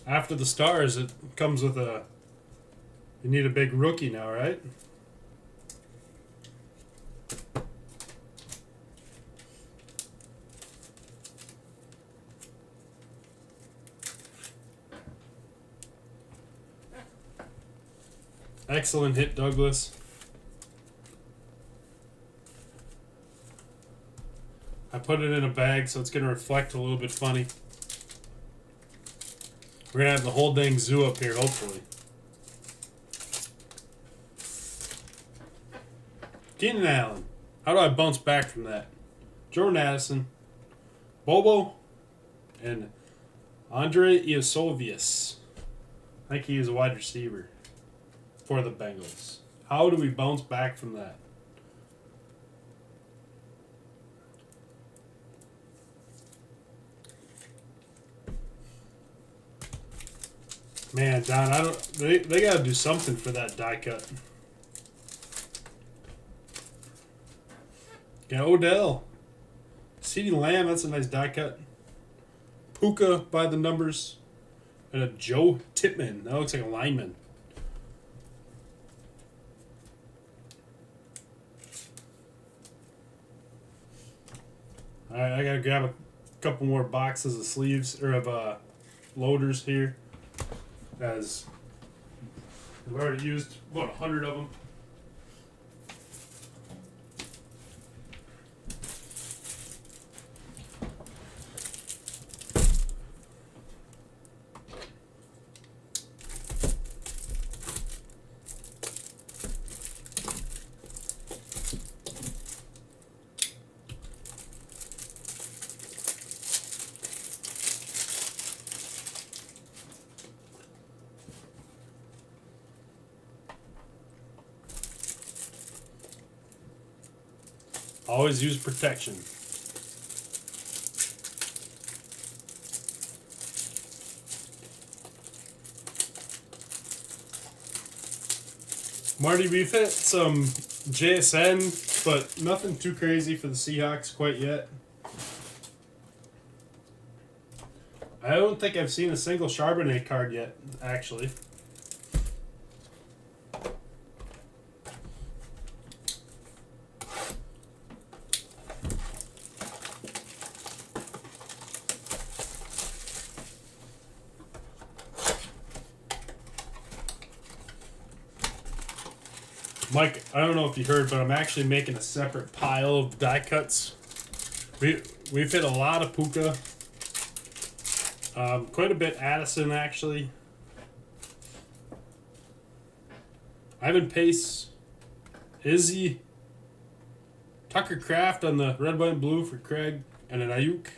After the stars, it comes with a... You need a big rookie now, right? Excellent hit, Douglas. I put it in a bag so it's going to reflect a little bit funny. We're going to have the whole dang zoo up here, hopefully. Keenan Allen. How do I bounce back from that? Jordan Addison. Bobo. And Andre Iosovius. I think he is a wide receiver for the Bengals. How do we bounce back from that? Man, Don, I don't. They got to do something for that die cut. Yeah, Odell, CeeDee Lamb. That's a nice die cut. Puka by the numbers, and a Joe Tippmann. That looks like a lineman. All right, I gotta grab a couple more boxes of sleeves or of loaders here. As we've already used about 100 of them. Always use protection. Marty, we've hit some JSN, but nothing too crazy for the Seahawks quite yet. I don't think I've seen a single Charbonnet card yet, actually. Mike, I don't know if you heard, but I'm actually making a separate pile of die cuts. We've hit a lot of Puka. Quite a bit Addison, actually. Ivan Pace. Izzy. Tucker Kraft on the red, white, and blue for Craig. And an Ayuk.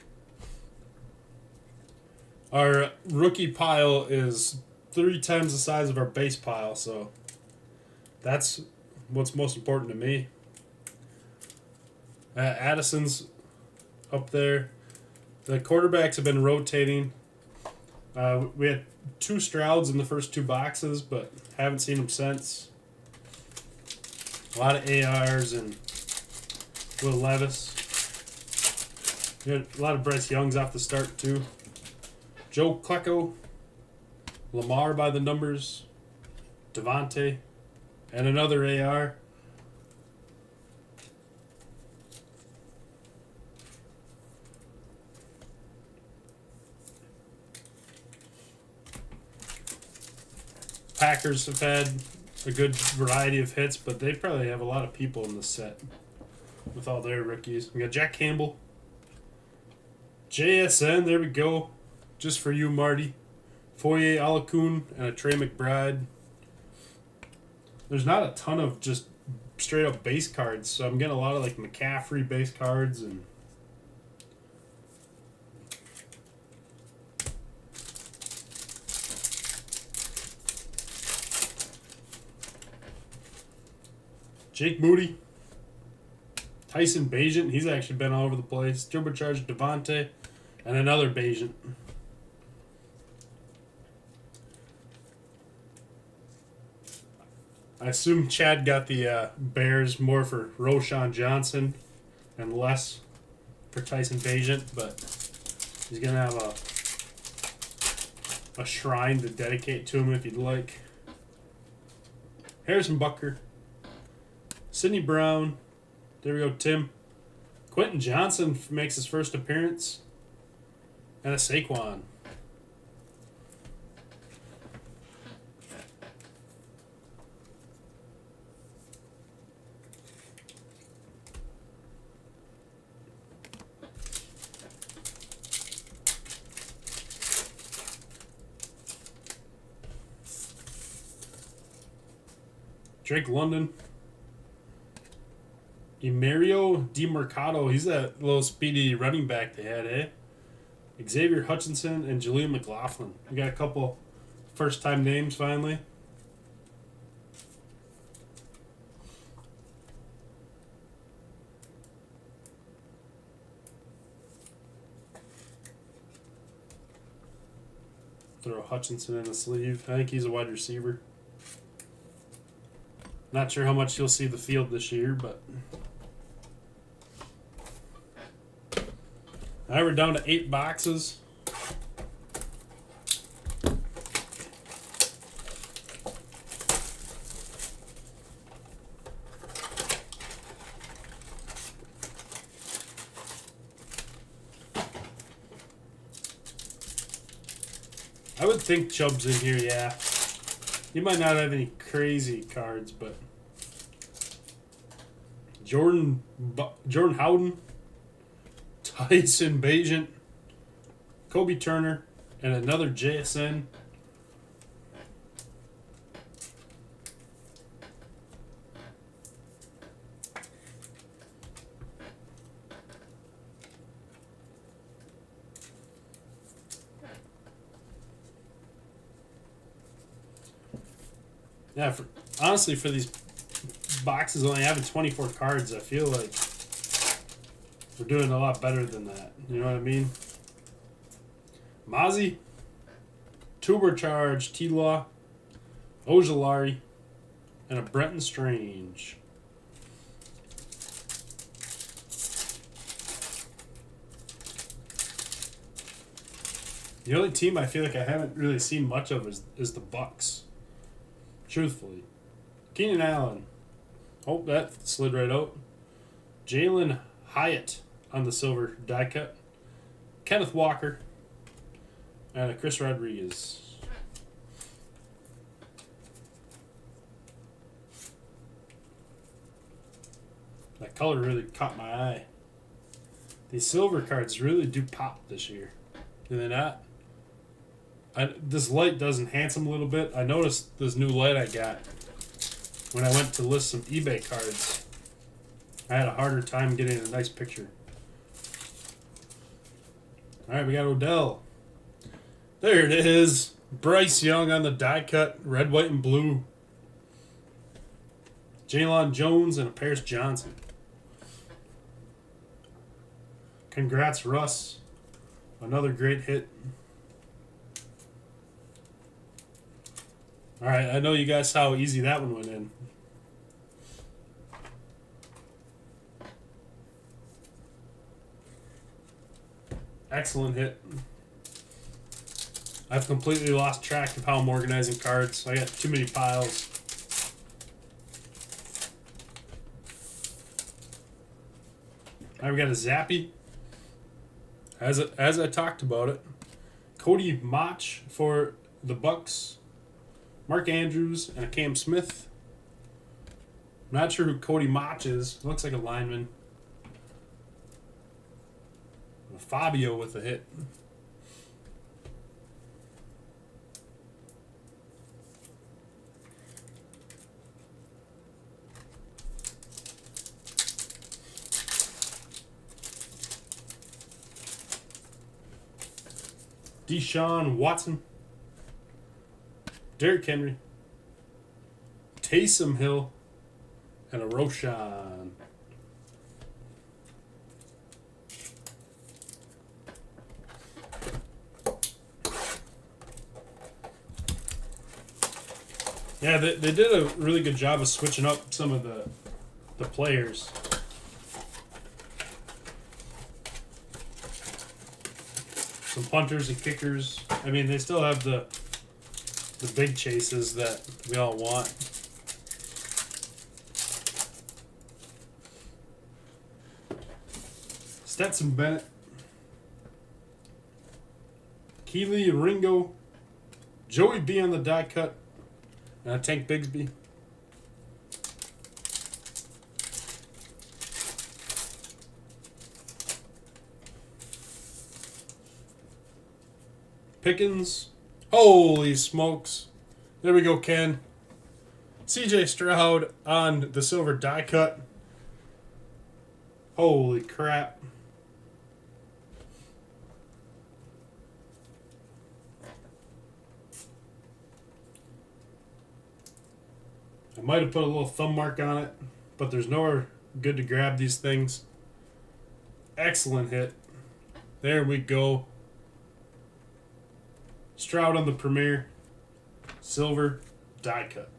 Our rookie pile is 3 times the size of our base pile, so that's what's most important to me. Addison's up there. The quarterbacks have been rotating. We had 2 Strouds in the first 2 boxes, but haven't seen them since. A lot of ARs and Will Levis. We had a lot of Bryce Youngs off the start, too. Joe Klecko. Lamar by the numbers. Devontae. And another AR. Packers have had a good variety of hits, but they probably have a lot of people in this set with all their rookies. We got Jack Campbell. JSN, there we go. Just for you, Marty. Foye Alakun and a Trey McBride. There's not a ton of just straight up base cards, so I'm getting a lot of like McCaffrey base cards and Jake Moody. Tyson Bagent, he's actually been all over the place. Turbocharged Devontae and another Bagent. I assume Chad got the Bears more for Roshan Johnson and less for Tyson Bagent, but he's going to have a shrine to dedicate to him if you'd like. Harrison Butker. Sidney Brown. There we go, Tim. Quentin Johnson makes his first appearance. And a Saquon. Drake London. Emerio DiMercado. He's that little speedy running back they had, eh? Xavier Hutchinson and Jaleel McLaughlin. We got a couple first-time names finally. Throw Hutchinson in the sleeve. I think he's a wide receiver. Not sure how much you'll see the field this year, but now we're down to 8 boxes. I would think Chubb's in here, yeah. He might not have any crazy cards, but Jordan Howden, Tyson Bagent, Kobe Turner, and another JSN. Yeah, honestly, for these boxes only having 24 cards, I feel like we're doing a lot better than that. You know what I mean? Mozzie, Tubercharge, T-Law, Ojolari, and a Brenton Strange. The only team I feel like I haven't really seen much of is the Bucks. Truthfully. Keenan Allen. Oh, that slid right out. Jalen Hyatt on the silver die cut. Kenneth Walker. And Chris Rodriguez. That color really caught my eye. These silver cards really do pop this year. Do they not? This light does enhance them a little bit. I noticed this new light I got when I went to list some eBay cards. I had a harder time getting a nice picture. Alright, we got Odell. There it is. Bryce Young on the die cut. Red, white, and blue. Jaylon Jones and a Paris Johnson. Congrats, Russ. Another great hit. Alright, I know you guys saw how easy that one went in. Excellent hit. I've completely lost track of how I'm organizing cards. I got too many piles. Alright, we got a Zappy. As I talked about it. Cody Mach for the Bucks. Mark Andrews and a Cam Smith. I'm not sure who Cody Mach is. Looks like a lineman. Fabio with a hit. Deshaun Watson. Derrick Henry. Taysom Hill. And a Roshan. Yeah, they did a really good job of switching up some of the players. Some punters and kickers. I mean, they still have the big chases that we all want. Stetson Bennett. Keely Ringo. Joey B on the die cut. Tank Bigsby. Pickens. Holy smokes. There we go, Ken. CJ Stroud on the silver die cut. Holy crap. I might have put a little thumb mark on it, but there's nowhere good to grab these things. Excellent hit. There we go. Stroud on the Premier. Silver die cut.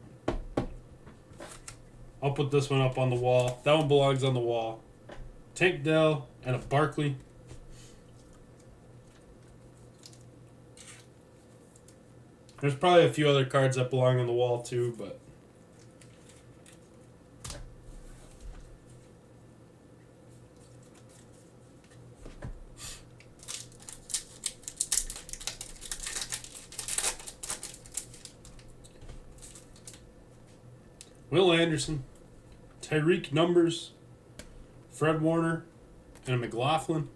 I'll put this one up on the wall. That one belongs on the wall. Tank Dell and a Barkley. There's probably a few other cards that belong on the wall too, but Will Anderson, Tyreek Numbers, Fred Warner, and a McLaughlin.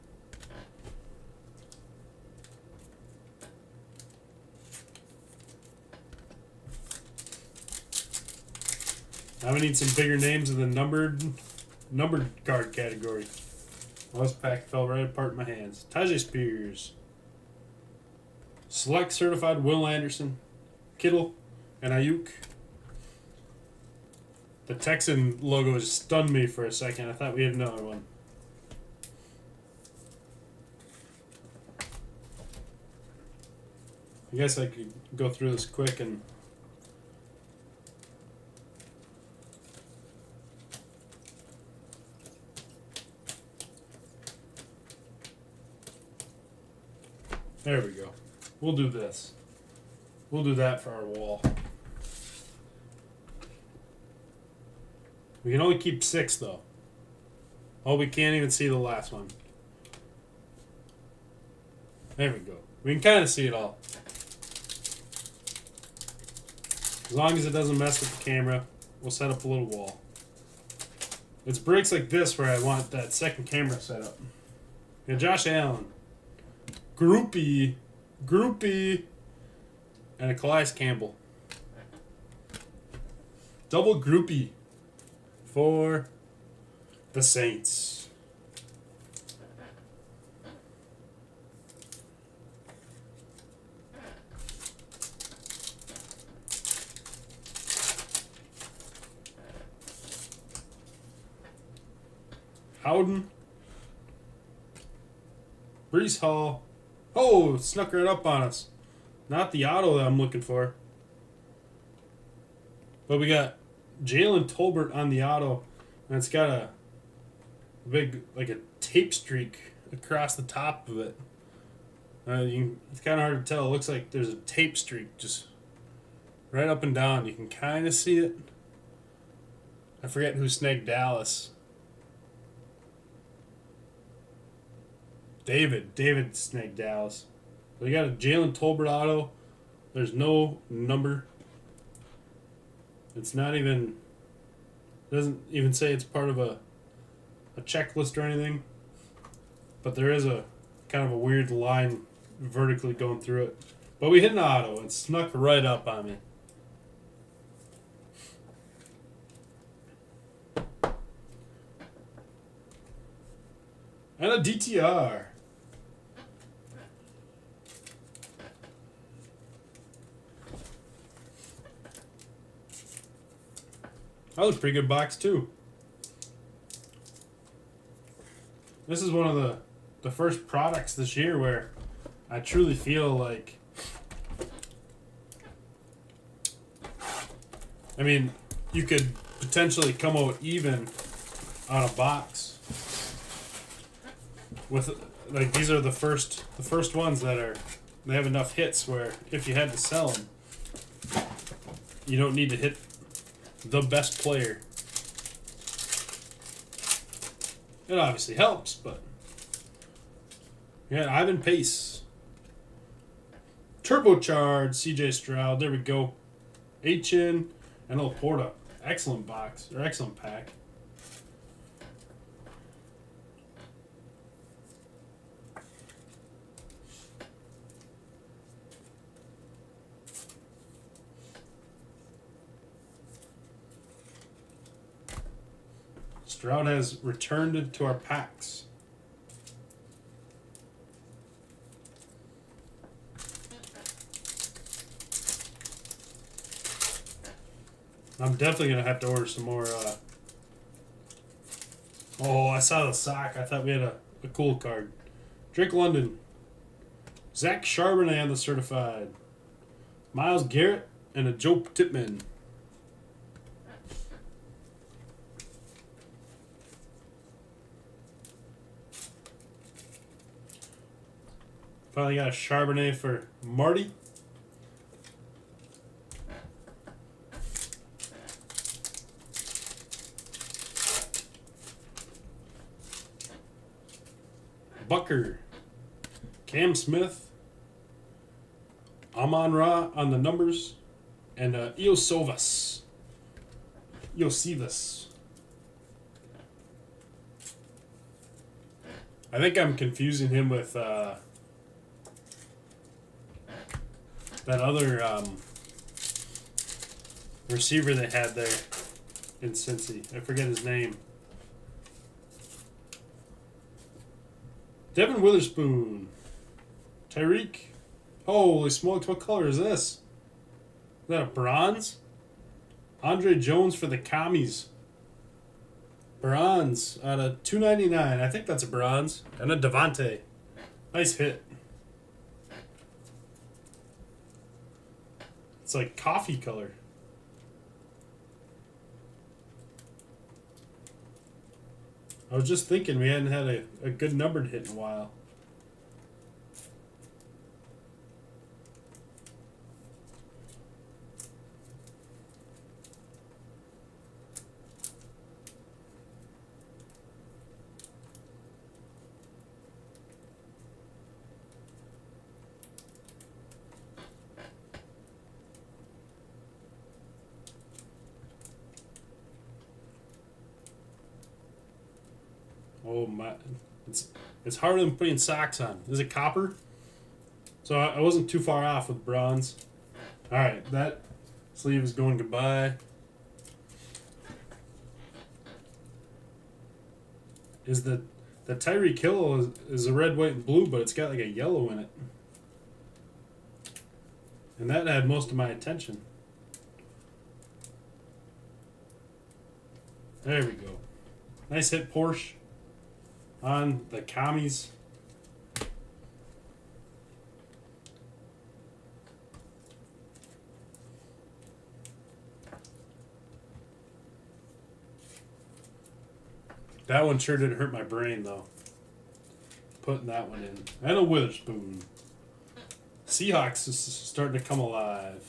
Now we need some bigger names in the numbered card category. Well, this pack fell right apart in my hands. Tajay Spears. Select certified Will Anderson, Kittle, and Ayuk. The Texan logo just stunned me for a second. I thought we had another one. I guess I could go through this quick and there we go. We'll do this. We'll do that for our wall. We can only keep 6, though. Oh, we can't even see the last one. There we go. We can kind of see it all. As long as it doesn't mess with the camera, we'll set up a little wall. It's breaks like this where I want that second camera set up. Yeah, Josh Allen. Groupie, and a Calais Campbell. Double groupie for the Saints. Howden. Brees Hall. Oh, snuck right up on us. Not the auto that I'm looking for. But we got Jalen Tolbert on the auto. And it's got a big, like a tape streak across the top of it. It's kind of hard to tell. It looks like there's a tape streak just right up and down. You can kind of see it. I forget who snagged Dallas. David snagged Dallas. We got a Jalen Tolbert auto. There's no number. It's not even. Doesn't even say it's part of a checklist or anything. But there is a kind of a weird line vertically going through it. But we hit an auto. It snuck right up on me. And a DTR. That was a pretty good box too. This is one of the first products this year where I truly feel like, I mean, you could potentially come out even on a box with, like, these are the first ones that are, they have enough hits where if you had to sell them, you don't need to hit the best player. It obviously helps, but yeah, Ivan Pace, turbocharged CJ Stroud. There we go. H-in and Laporta. Excellent box or excellent pack. Stroud has returned to our packs. I'm definitely going to have to order some more. Oh, I saw the sock. I thought we had a cool card. Drake London. Zach Charbonnet on the certified. Myles Garrett and a Joe Tippmann. Finally got a Charbonnet for Marty. Bucker. Cam Smith. Amon-Ra on the numbers. And Iosivas. I think I'm confusing him with that other receiver they had there in Cincy. I forget his name. Devin Witherspoon. Tyreek. Holy smokes, what color is this? Is that a bronze? Andre Jones for the Commies. Bronze out of $2.99. I think that's a bronze. And a Devontae. Nice hit. It's like coffee color. I was just thinking we hadn't had a good numbered hit in a while. Oh my, it's harder than putting socks on. Is it copper? So I wasn't too far off with bronze. All right, that sleeve is going goodbye. Is the Tyreek Hill is a red, white, and blue, but it's got like a yellow in it, and that had most of my attention. There we go. Nice hit, Porsche, on the commies. That one sure did hurt my brain, though. Putting that one in. And a Witherspoon. Seahawks is starting to come alive.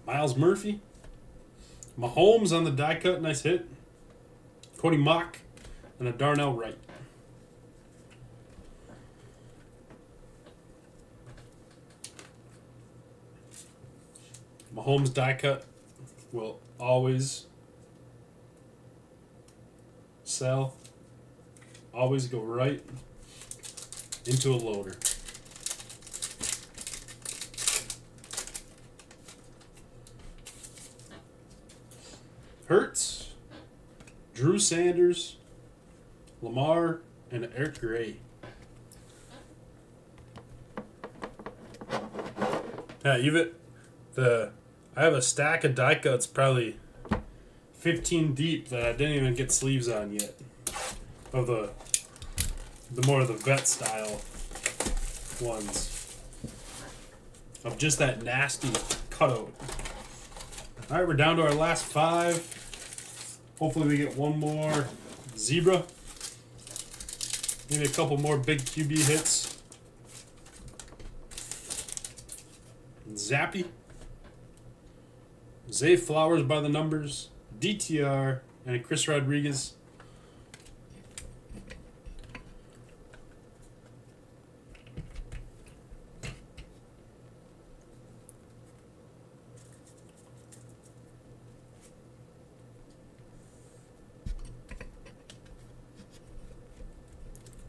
Miles Murphy. Mahomes on the die cut. Nice hit. Cody Mock. And a Darnell Wright. Mahomes die cut will always sell. Always go right into a loader. Hurts, Drew Sanders, Lamar, and Eric Gray. I have a stack of die cuts, probably 15 deep, that I didn't even get sleeves on yet. Of the more of the vet style ones. Of just that nasty cutout. Alright, we're down to our last 5. Hopefully we get one more zebra. Maybe a couple more big QB hits. Zappy. Zay Flowers by the numbers. DTR. And Chris Rodriguez.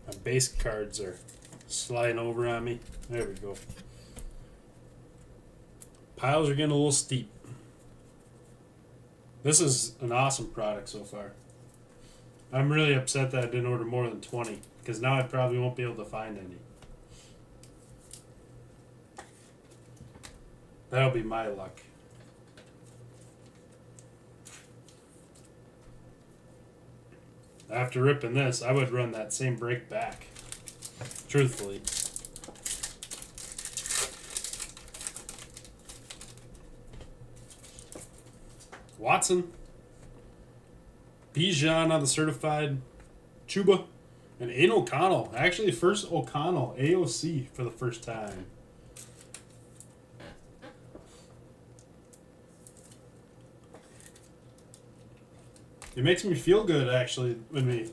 My base cards are sliding over on me. There we go. Piles are getting a little steep. This is an awesome product so far. I'm really upset that I didn't order more than 20, because now I probably won't be able to find any. That'll be my luck. After ripping this, I would run that same break back. Truthfully. Watson, Bijan on the certified, Chuba, and Aiden O'Connell. Actually, first O'Connell, AOC for the first time. It makes me feel good, actually, when we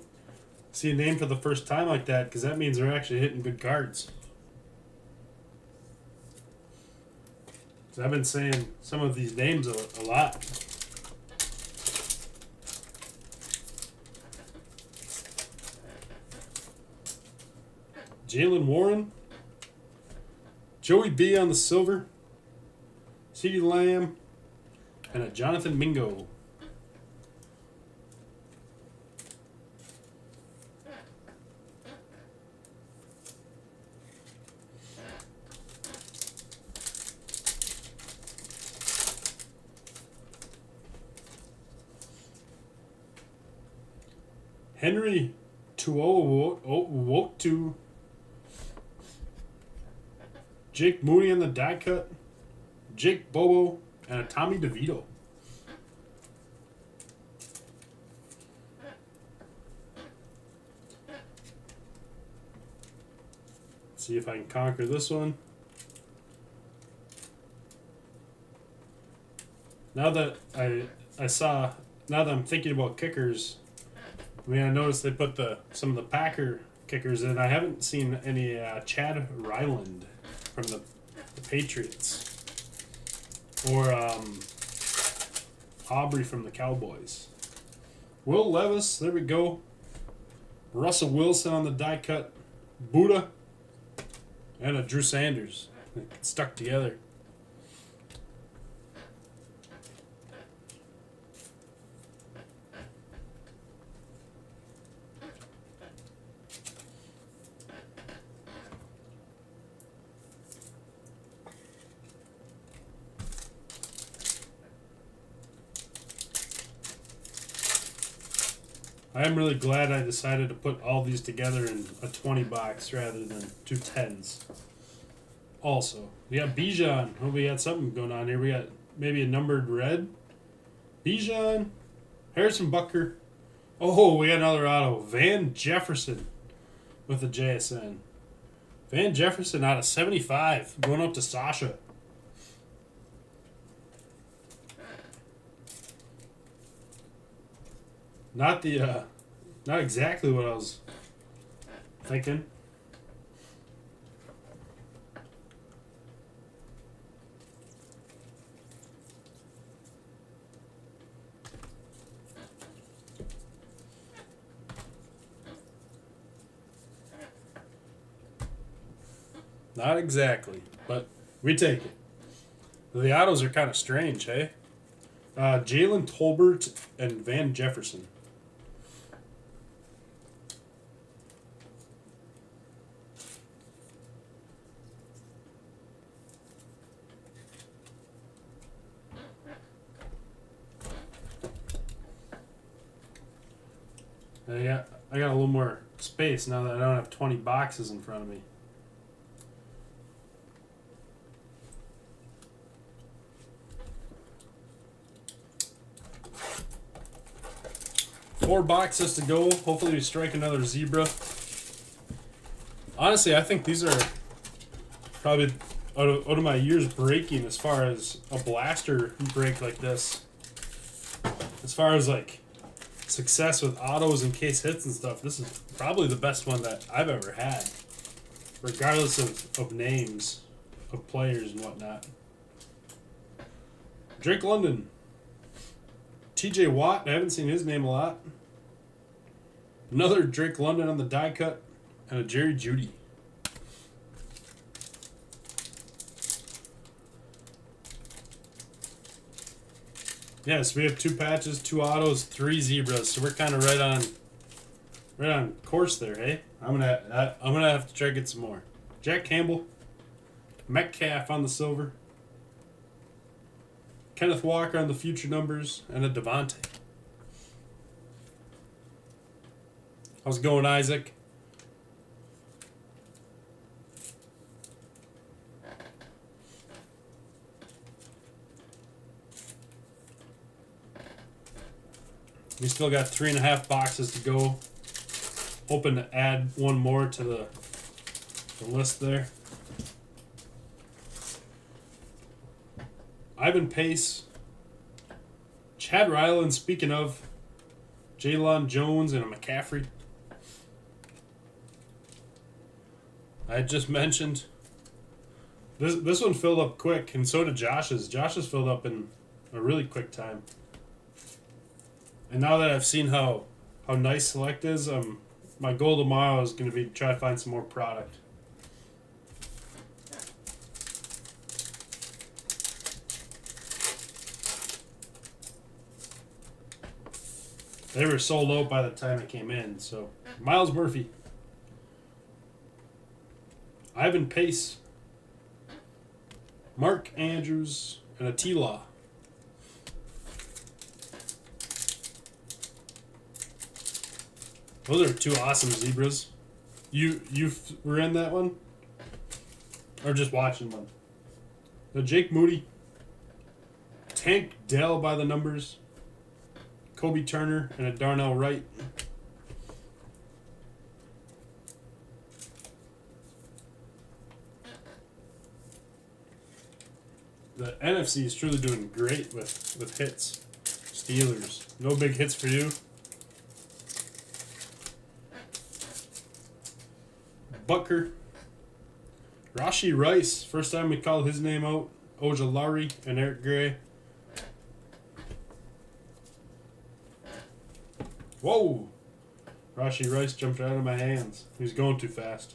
see a name for the first time like that, because that means they're actually hitting good cards. So I've been saying some of these names a lot. Jalen Warren, Joey B on the silver, CeeDee Lamb, and a Jonathan Mingo. Henry Tuowotu. Jake Mooney on the die cut, Jake Bobo, and a Tommy DeVito. See if I can conquer this one. Now that now that I'm thinking about kickers, I mean, I noticed they put some of the Packer kickers in. I haven't seen any Chad Ryland from the Patriots or Aubrey from the Cowboys. Will Levis, there we go. Russell Wilson on the die cut. Buddha. And a Drew Sanders. Stuck together. I am really glad I decided to put all these together in a 20 box rather than 2 10s. Also, we got Bijan. Oh, we got something going on here. We got maybe a numbered red. Bijan. Harrison Butker. Oh, we got another auto. Van Jefferson with the JSN. Van Jefferson out of 75. Going up to Sasha. Not exactly what I was thinking. Not exactly, but we take it. The autos are kind of strange, hey? Jalen Tolbert and Van Jefferson. I got a little more space now that I don't have 20 boxes in front of me. Four boxes to go. Hopefully we strike another zebra. Honestly, I think these are probably out of my years breaking as far as a blaster break like this. As far as like success with autos and case hits and stuff, this is probably the best one that I've ever had. Regardless of names of players and whatnot. Drake London. TJ Watt, I haven't seen his name a lot. Another Drake London on the die cut. And a Jerry Jeudy. Yes, we have 2 patches, 2 autos, 3 zebras, so we're kind of right on course there, hey? I'm gonna have to try to get some more. Jack Campbell, Metcalf on the silver, Kenneth Walker on the future numbers, and a Devontae. How's it going, Isaac? We still got 3.5 boxes to go. Hoping to add one more to the list there. Ivan Pace. Chad Ryland, speaking of. Jaylon Jones and a McCaffrey. I just mentioned. This one filled up quick, and so did Josh's. Josh's filled up in a really quick time. And now that I've seen how nice Select is, my goal tomorrow is going to be try to find some more product. They were sold out by the time I came in. So Miles Murphy, Ivan Pace, Mark Andrews, and a T-Law. Those are 2 awesome zebras. You were in that one? Or just watching one? The Jake Moody. Tank Dell by the numbers. Kobe Turner and a Darnell Wright. The NFC is truly doing great with hits. Steelers. No big hits for you. Butker. Rashi Rice. First time we called his name out. Ojulari and Eric Gray. Whoa! Rashi Rice jumped out of my hands. He was going too fast.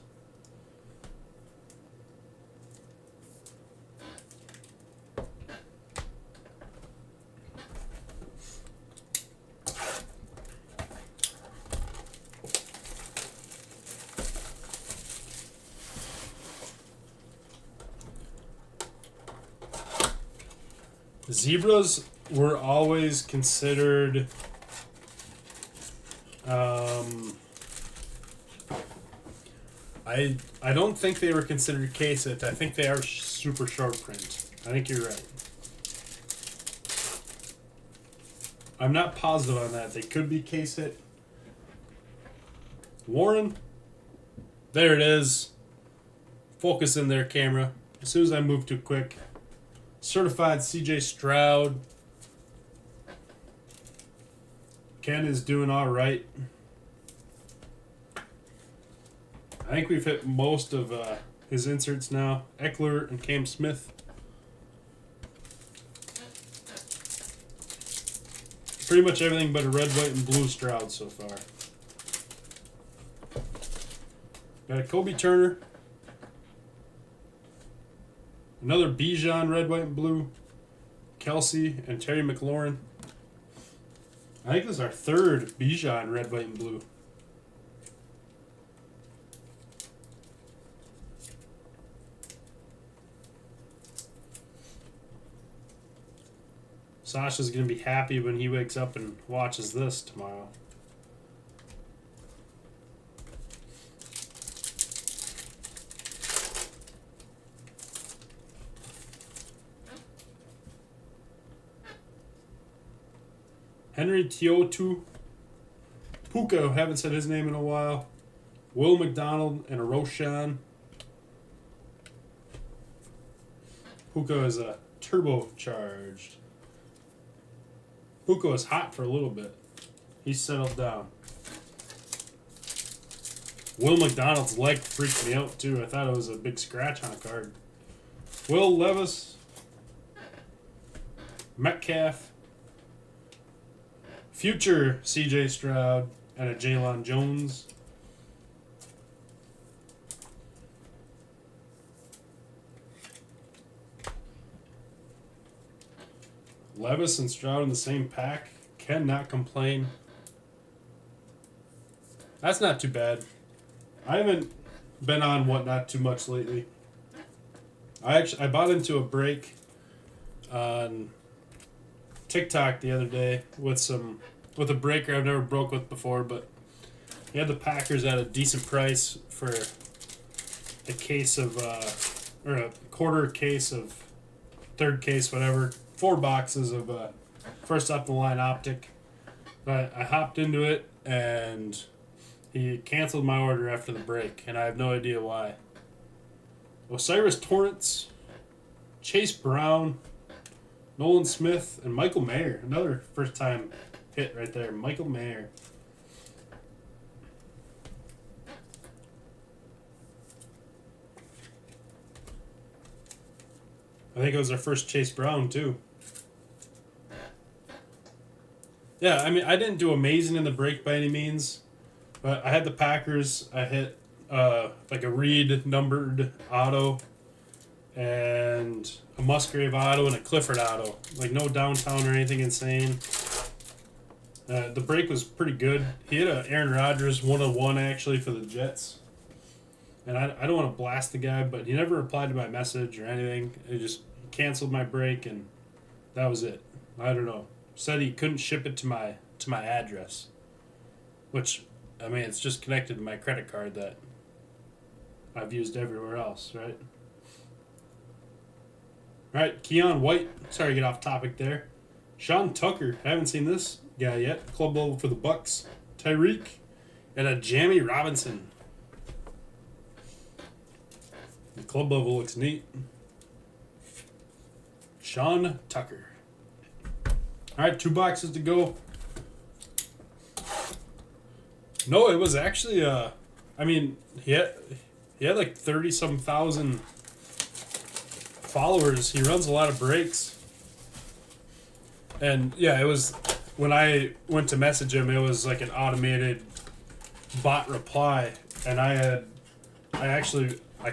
Zebras were always considered I don't think they were considered case hit. I think they are super short print. I think you're right. I'm not positive on that. They could be case hit. Warren. There it is. Focus in there, camera. As soon as I move too quick. Certified CJ Stroud. Ken is doing all right. I think we've hit most of his inserts now. Eckler and Cam Smith. Pretty much everything but a red, white, and blue Stroud so far. Got a Kobe Turner. Another Bijan, red, white, and blue. Kelsey and Terry McLaurin. I think this is our third Bijan, red, white, and blue. Sasha's going to be happy when he wakes up and watches this tomorrow. Henry Tiotu. Puka, haven't said his name in a while. Will McDonald and a Roshan. Puka is a turbocharged. Puka was hot for a little bit. He's settled down. Will McDonald's leg freaked me out too. I thought it was a big scratch on a card. Will Levis. Metcalf. Future CJ Stroud and a Jalen Jones. Levis and Stroud in the same pack. Cannot complain. That's not too bad. I haven't been on Whatnot too much lately. I bought into a break on TikTok the other day with a breaker I've never broke with before, but he had the Packers at a decent price for a case of or a quarter case of third case, whatever. 4 boxes of first up the line optic. But I hopped into it and he canceled my order after the break, and I have no idea why. Osiris Torrance, Chase Brown, Nolan Smith, and Michael Mayer. Another first time hit right there. Michael Mayer. I think it was our first Chase Brown too. Yeah, I mean, I didn't do amazing in the break by any means, but I had the Packers. I hit like a Reed numbered auto and a Musgrave auto and a Clifford auto. Like no downtown or anything insane. The break was pretty good. He hit a Aaron Rodgers 101 actually for the Jets. And I don't want to blast the guy, but he never replied to my message or anything. He just canceled my break, and that was it. I don't know. Said he couldn't ship it to my address, which, I mean, it's just connected to my credit card that I've used everywhere else, right? All right, Keon White. Sorry to get off topic there. Sean Tucker. I haven't seen this guy yet. Club level for the Bucks. Tyreek. And a Jamie Robinson. The club level looks neat. Sean Tucker. All right, 2 boxes to go. No, it was actually, I mean, He had like 30-some thousand followers. He runs a lot of breaks. And yeah, it was when I went to message him, it was like an automated bot reply, and I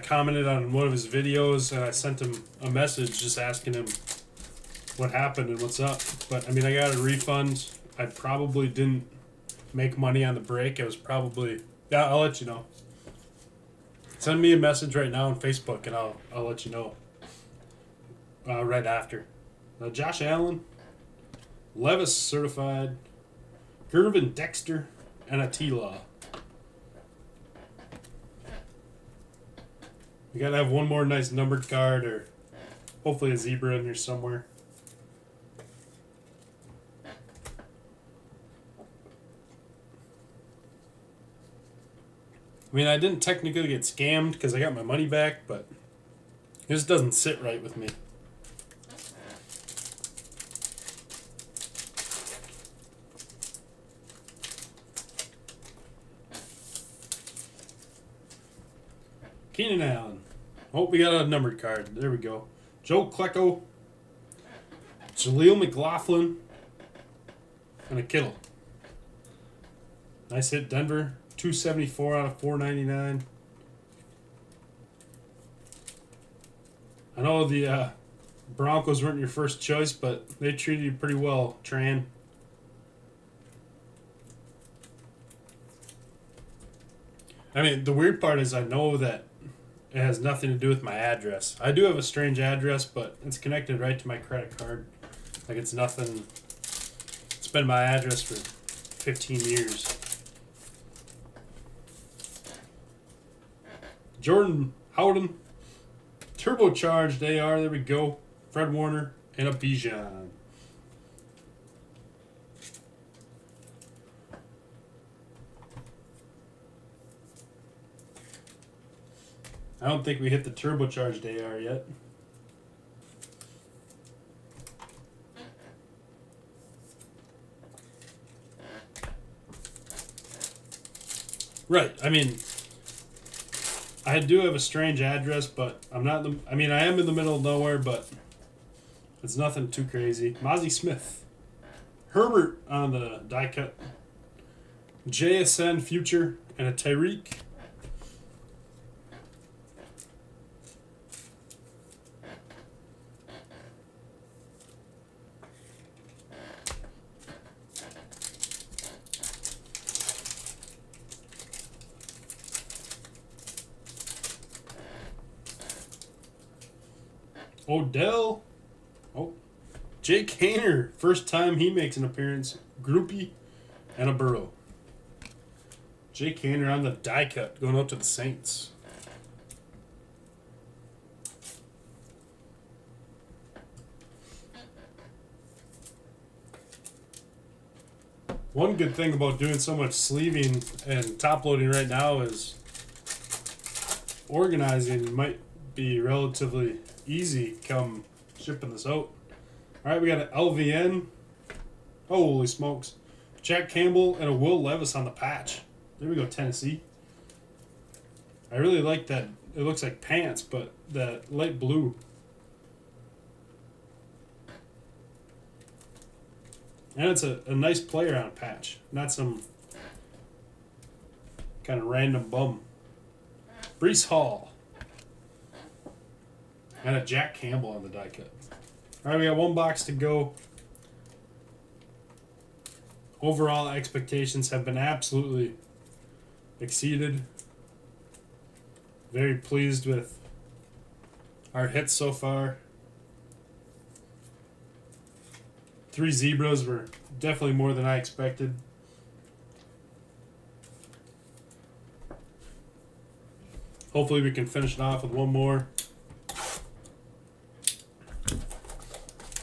commented on one of his videos, and I sent him a message just asking him what happened and what's up. But I mean, I got a refund. I probably didn't make money on the break. It was probably, yeah, I'll let you know. Send me a message right now on Facebook, and I'll let you know right after. Josh Allen, Levis certified, Gervin Dexter, and a T-Law. We gotta have one more nice numbered card, or hopefully a zebra in here somewhere. I mean, I didn't technically get scammed because I got my money back, but this doesn't sit right with me. Keenan Allen. Oh, we got a numbered card. There we go. Joe Klecko, Jaleel McLaughlin, and a Kittle. Nice hit, Denver. 274 out of 499. I know the Broncos weren't your first choice, but they treated you pretty well, Tran. I mean, the weird part is I know that it has nothing to do with my address. I do have a strange address, but it's connected right to my credit card. Like, it's nothing. It's been my address for 15 years. Jordan Howden, turbocharged AR, there we go. Fred Warner, and a Bijan. I don't think we hit the turbocharged AR yet. Right, I mean, I do have a strange address, but I'm not. I mean, I am in the middle of nowhere, but it's nothing too crazy. Mozzie Smith, Herbert on the die cut, JSN Future, and a Tyreek. Odell. Oh. Jake Haener. First time he makes an appearance. Groupie and a Burrow. Jake Haener on the die cut going out to the Saints. One good thing about doing so much sleeving and top loading right now is organizing might be relatively easy come shipping this out. Alright, we got an LVN. Holy smokes. Jack Campbell and a Will Levis on the patch. There we go, Tennessee. I really like that. It looks like pants, but that light blue. And it's a nice player on a patch. Not some kind of random bum. Breece Hall. And a Jack Campbell on the die cut. All right, we got one box to go. Overall expectations have been absolutely exceeded. Very pleased with our hits so far. 3 zebras were definitely more than I expected. Hopefully we can finish it off with one more.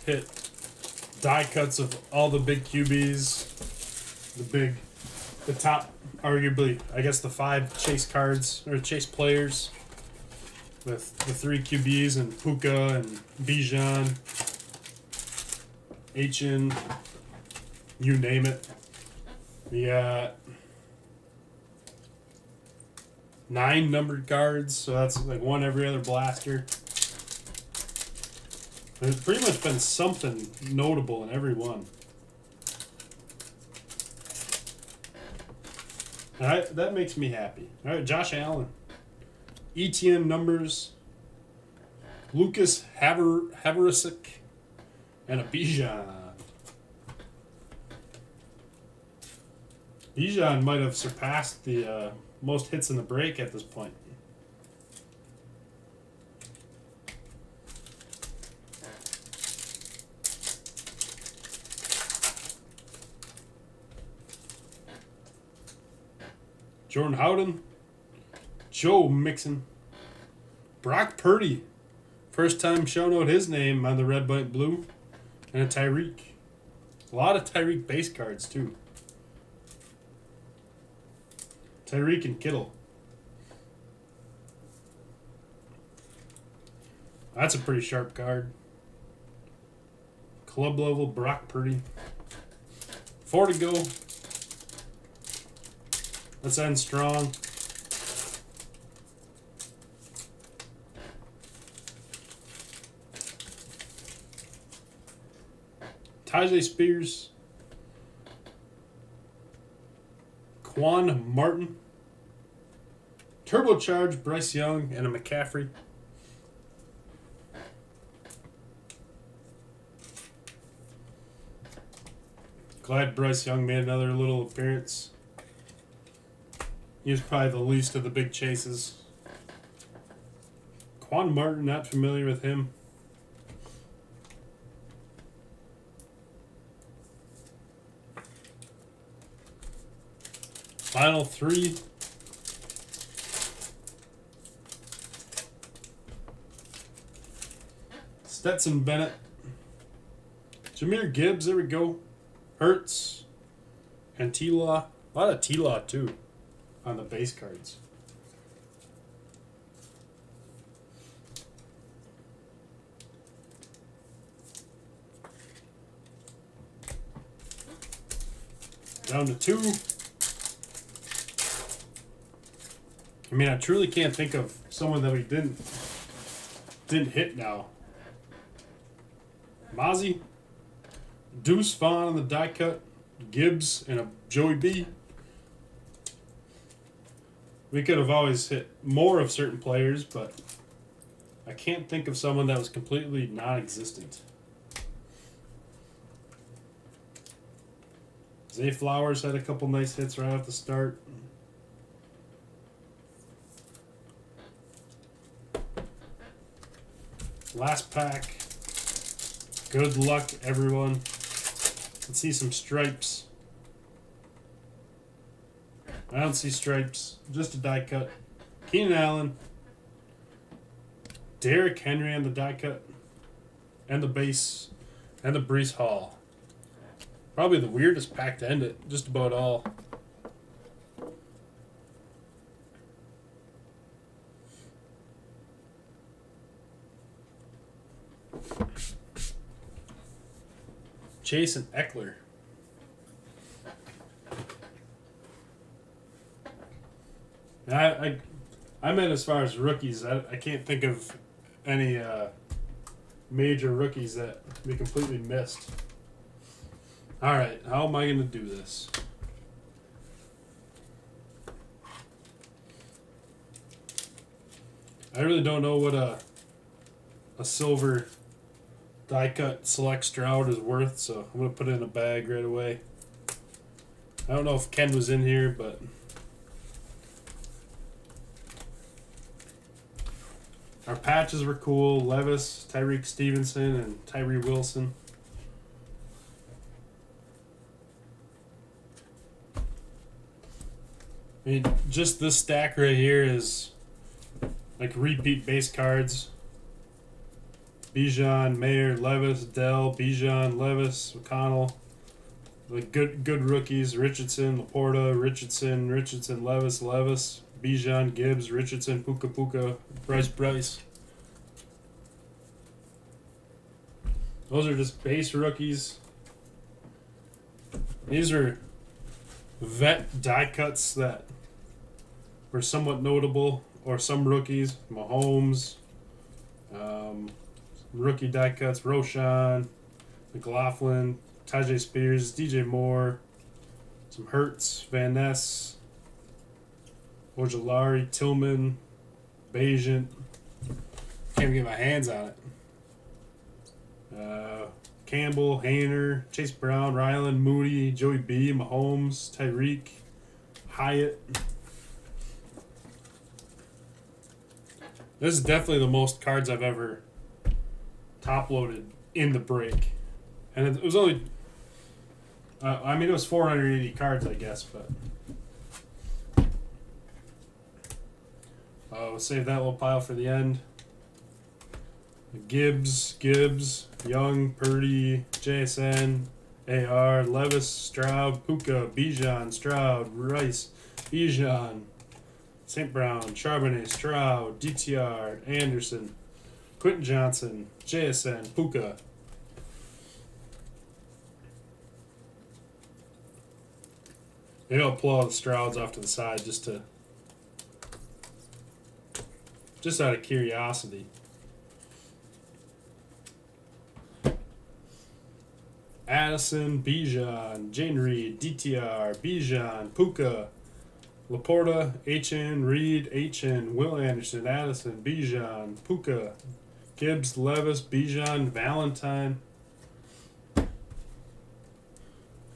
Hit die cuts of all the big QBs. The top, arguably, I guess the 5 chase cards, or chase players. With the 3 QBs and Puka and Bijan. H-in, you name it. We got 9 numbered cards, so that's like one every other blaster. There's pretty much been something notable in every one. That makes me happy. All right, Josh Allen. ETN numbers. Lucas Haversick. And a Bijan. Bijan might have surpassed the most hits in the break at this point. Jordan Howden, Joe Mixon, Brock Purdy, first time showing out his name on the red, white, blue, and a Tyreek. A lot of Tyreek base cards too. Tyreek and Kittle. That's a pretty sharp card. Club level Brock Purdy. 4 to go. Let's end strong. Tajay Spears. Quan Martin. Turbocharged Bryce Young and a McCaffrey. Glad Bryce Young made another little appearance. He was probably the least of the big chases. Quan Martin, not familiar with him. Final 3. Stetson Bennett. Jahmyr Gibbs, there we go. Hurts. And T-Law. A lot of T-Law too on the base cards. Down to 2. I mean, I truly can't think of someone that we didn't hit now. Mozzie, Deuce Vaughn on the die cut, Gibbs, and a Joey B. We could have always hit more of certain players, but I can't think of someone that was completely non-existent. Zay Flowers had a couple nice hits right off the start. Last pack. Good luck, everyone. Let's see some stripes. I don't see stripes. Just a die cut. Keenan Allen. Derrick Henry on the die cut. And the base. And the Breece Hall. Probably the weirdest pack to end it. Just about all. Chase and Eckler. I meant as far as rookies. I can't think of any major rookies that we completely missed. All right, how am I going to do this? I really don't know what a silver die cut select Stroud is worth, so I'm going to put it in a bag right away. I don't know if Ken was in here, but our patches were cool. Levis, Tyreek Stevenson, and Tyree Wilson. I mean, just this stack right here is like repeat base cards. Bijan, Mayer, Levis, Dell, Bijan, Levis, McConnell. Like good rookies. Richardson, Laporta, Richardson, Levis, Bijan, Gibbs, Richardson, Puka, Bryce. Those are just base rookies. These are vet die cuts that were somewhat notable, or some rookies. Mahomes, rookie die cuts, Roshan, McLaughlin, Tajay Spears, DJ Moore, some Hurts, Van Ness, Ojolari, Tillman, Bayesian. Can't even get my hands on it. Campbell, Hayner, Chase Brown, Ryland, Moody, Joey B, Mahomes, Tyreek, Hyatt. This is definitely the most cards I've ever top loaded in the break. And it was only, it was 480 cards, I guess, but we'll save that little pile for the end. Gibbs, Young, Purdy, JSN, AR, Levis, Stroud, Puka, Bijan, Stroud, Rice, Bijan, St. Brown, Charbonnet, Stroud, DTR, Anderson, Quentin Johnson, JSN, Puka. Maybe I'll pull all the Strouds off to the side just out of curiosity. Addison, Bijan, Jane Reed, DTR, Bijan, Puka, Laporta, HN, Reed, HN, Will Anderson, Addison, Bijan, Puka, Gibbs, Levis, Bijan, Valentine,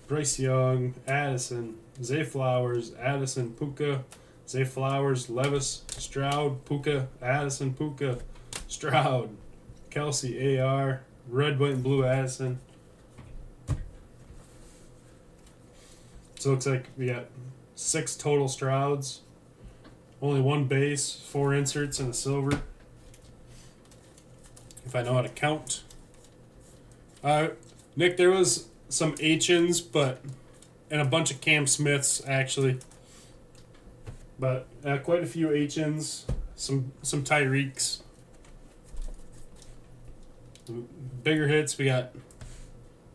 Bryce Young, Addison, Zay Flowers, Addison, Puka, Zay Flowers, Levis, Stroud, Puka, Addison, Puka, Stroud, Kelsey, AR, Red, White, and Blue, Addison. So it looks like we got 6 total Strouds, only 1 base, 4 inserts, and a silver. If I know how to count. Nick, there was some H'ns, and a bunch of Cam Smiths, actually. But quite a few H'ns, some Tyreeks. Bigger hits, we got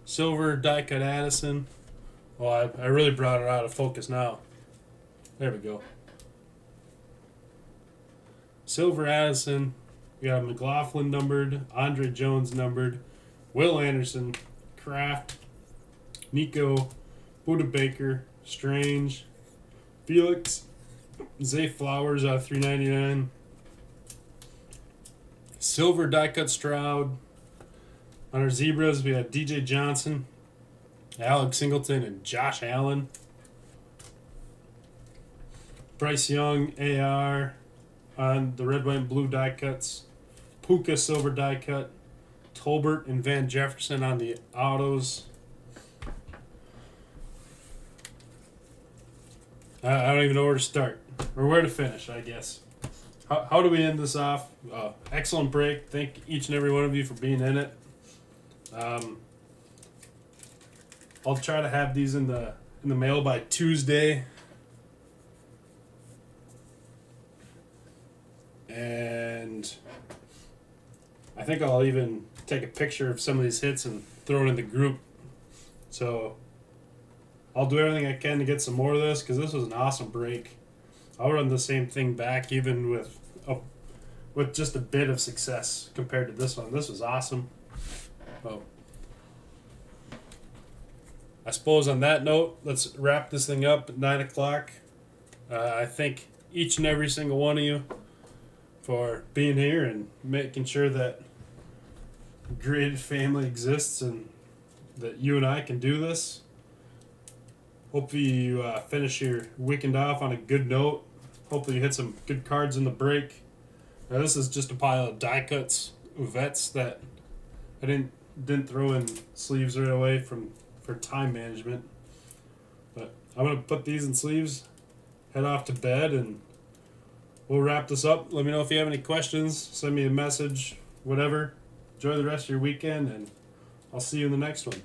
silver die cut Addison. Well, I really brought it out of focus now. There we go. Silver Addison. We got McLaughlin numbered, Andre Jones numbered, Will Anderson, Kraft, Nico, Buda Baker, Strange, Felix, Zay Flowers out of 399. Silver die cut Stroud. On our zebras, we have DJ Johnson, Alex Singleton, and Josh Allen. Bryce Young, AR on the red, white, and blue die cuts. Puka silver die cut. Tolbert and Van Jefferson on the autos. I don't even know where to start or where to finish, I guess. How do we end this off? Excellent break. Thank each and every one of you for being in it. I'll try to have these in the mail by Tuesday. And I think I'll even take a picture of some of these hits and throw it in the group. So I'll do everything I can to get some more of this because this was an awesome break. I'll run the same thing back even with just a bit of success compared to this one. This was awesome. Well, I suppose on that note, let's wrap this thing up at 9 o'clock. I thank each and every single one of you for being here and making sure that Graded family exists and that you and I can do this. Hopefully you finish your weekend off on a good note. Hopefully you hit some good cards in the break. Now this is just a pile of die cuts, vets that I didn't throw in sleeves right away for time management. But I'm going to put these in sleeves, head off to bed, and we'll wrap this up. Let me know if you have any questions. Send me a message, whatever. Enjoy the rest of your weekend, and I'll see you in the next one.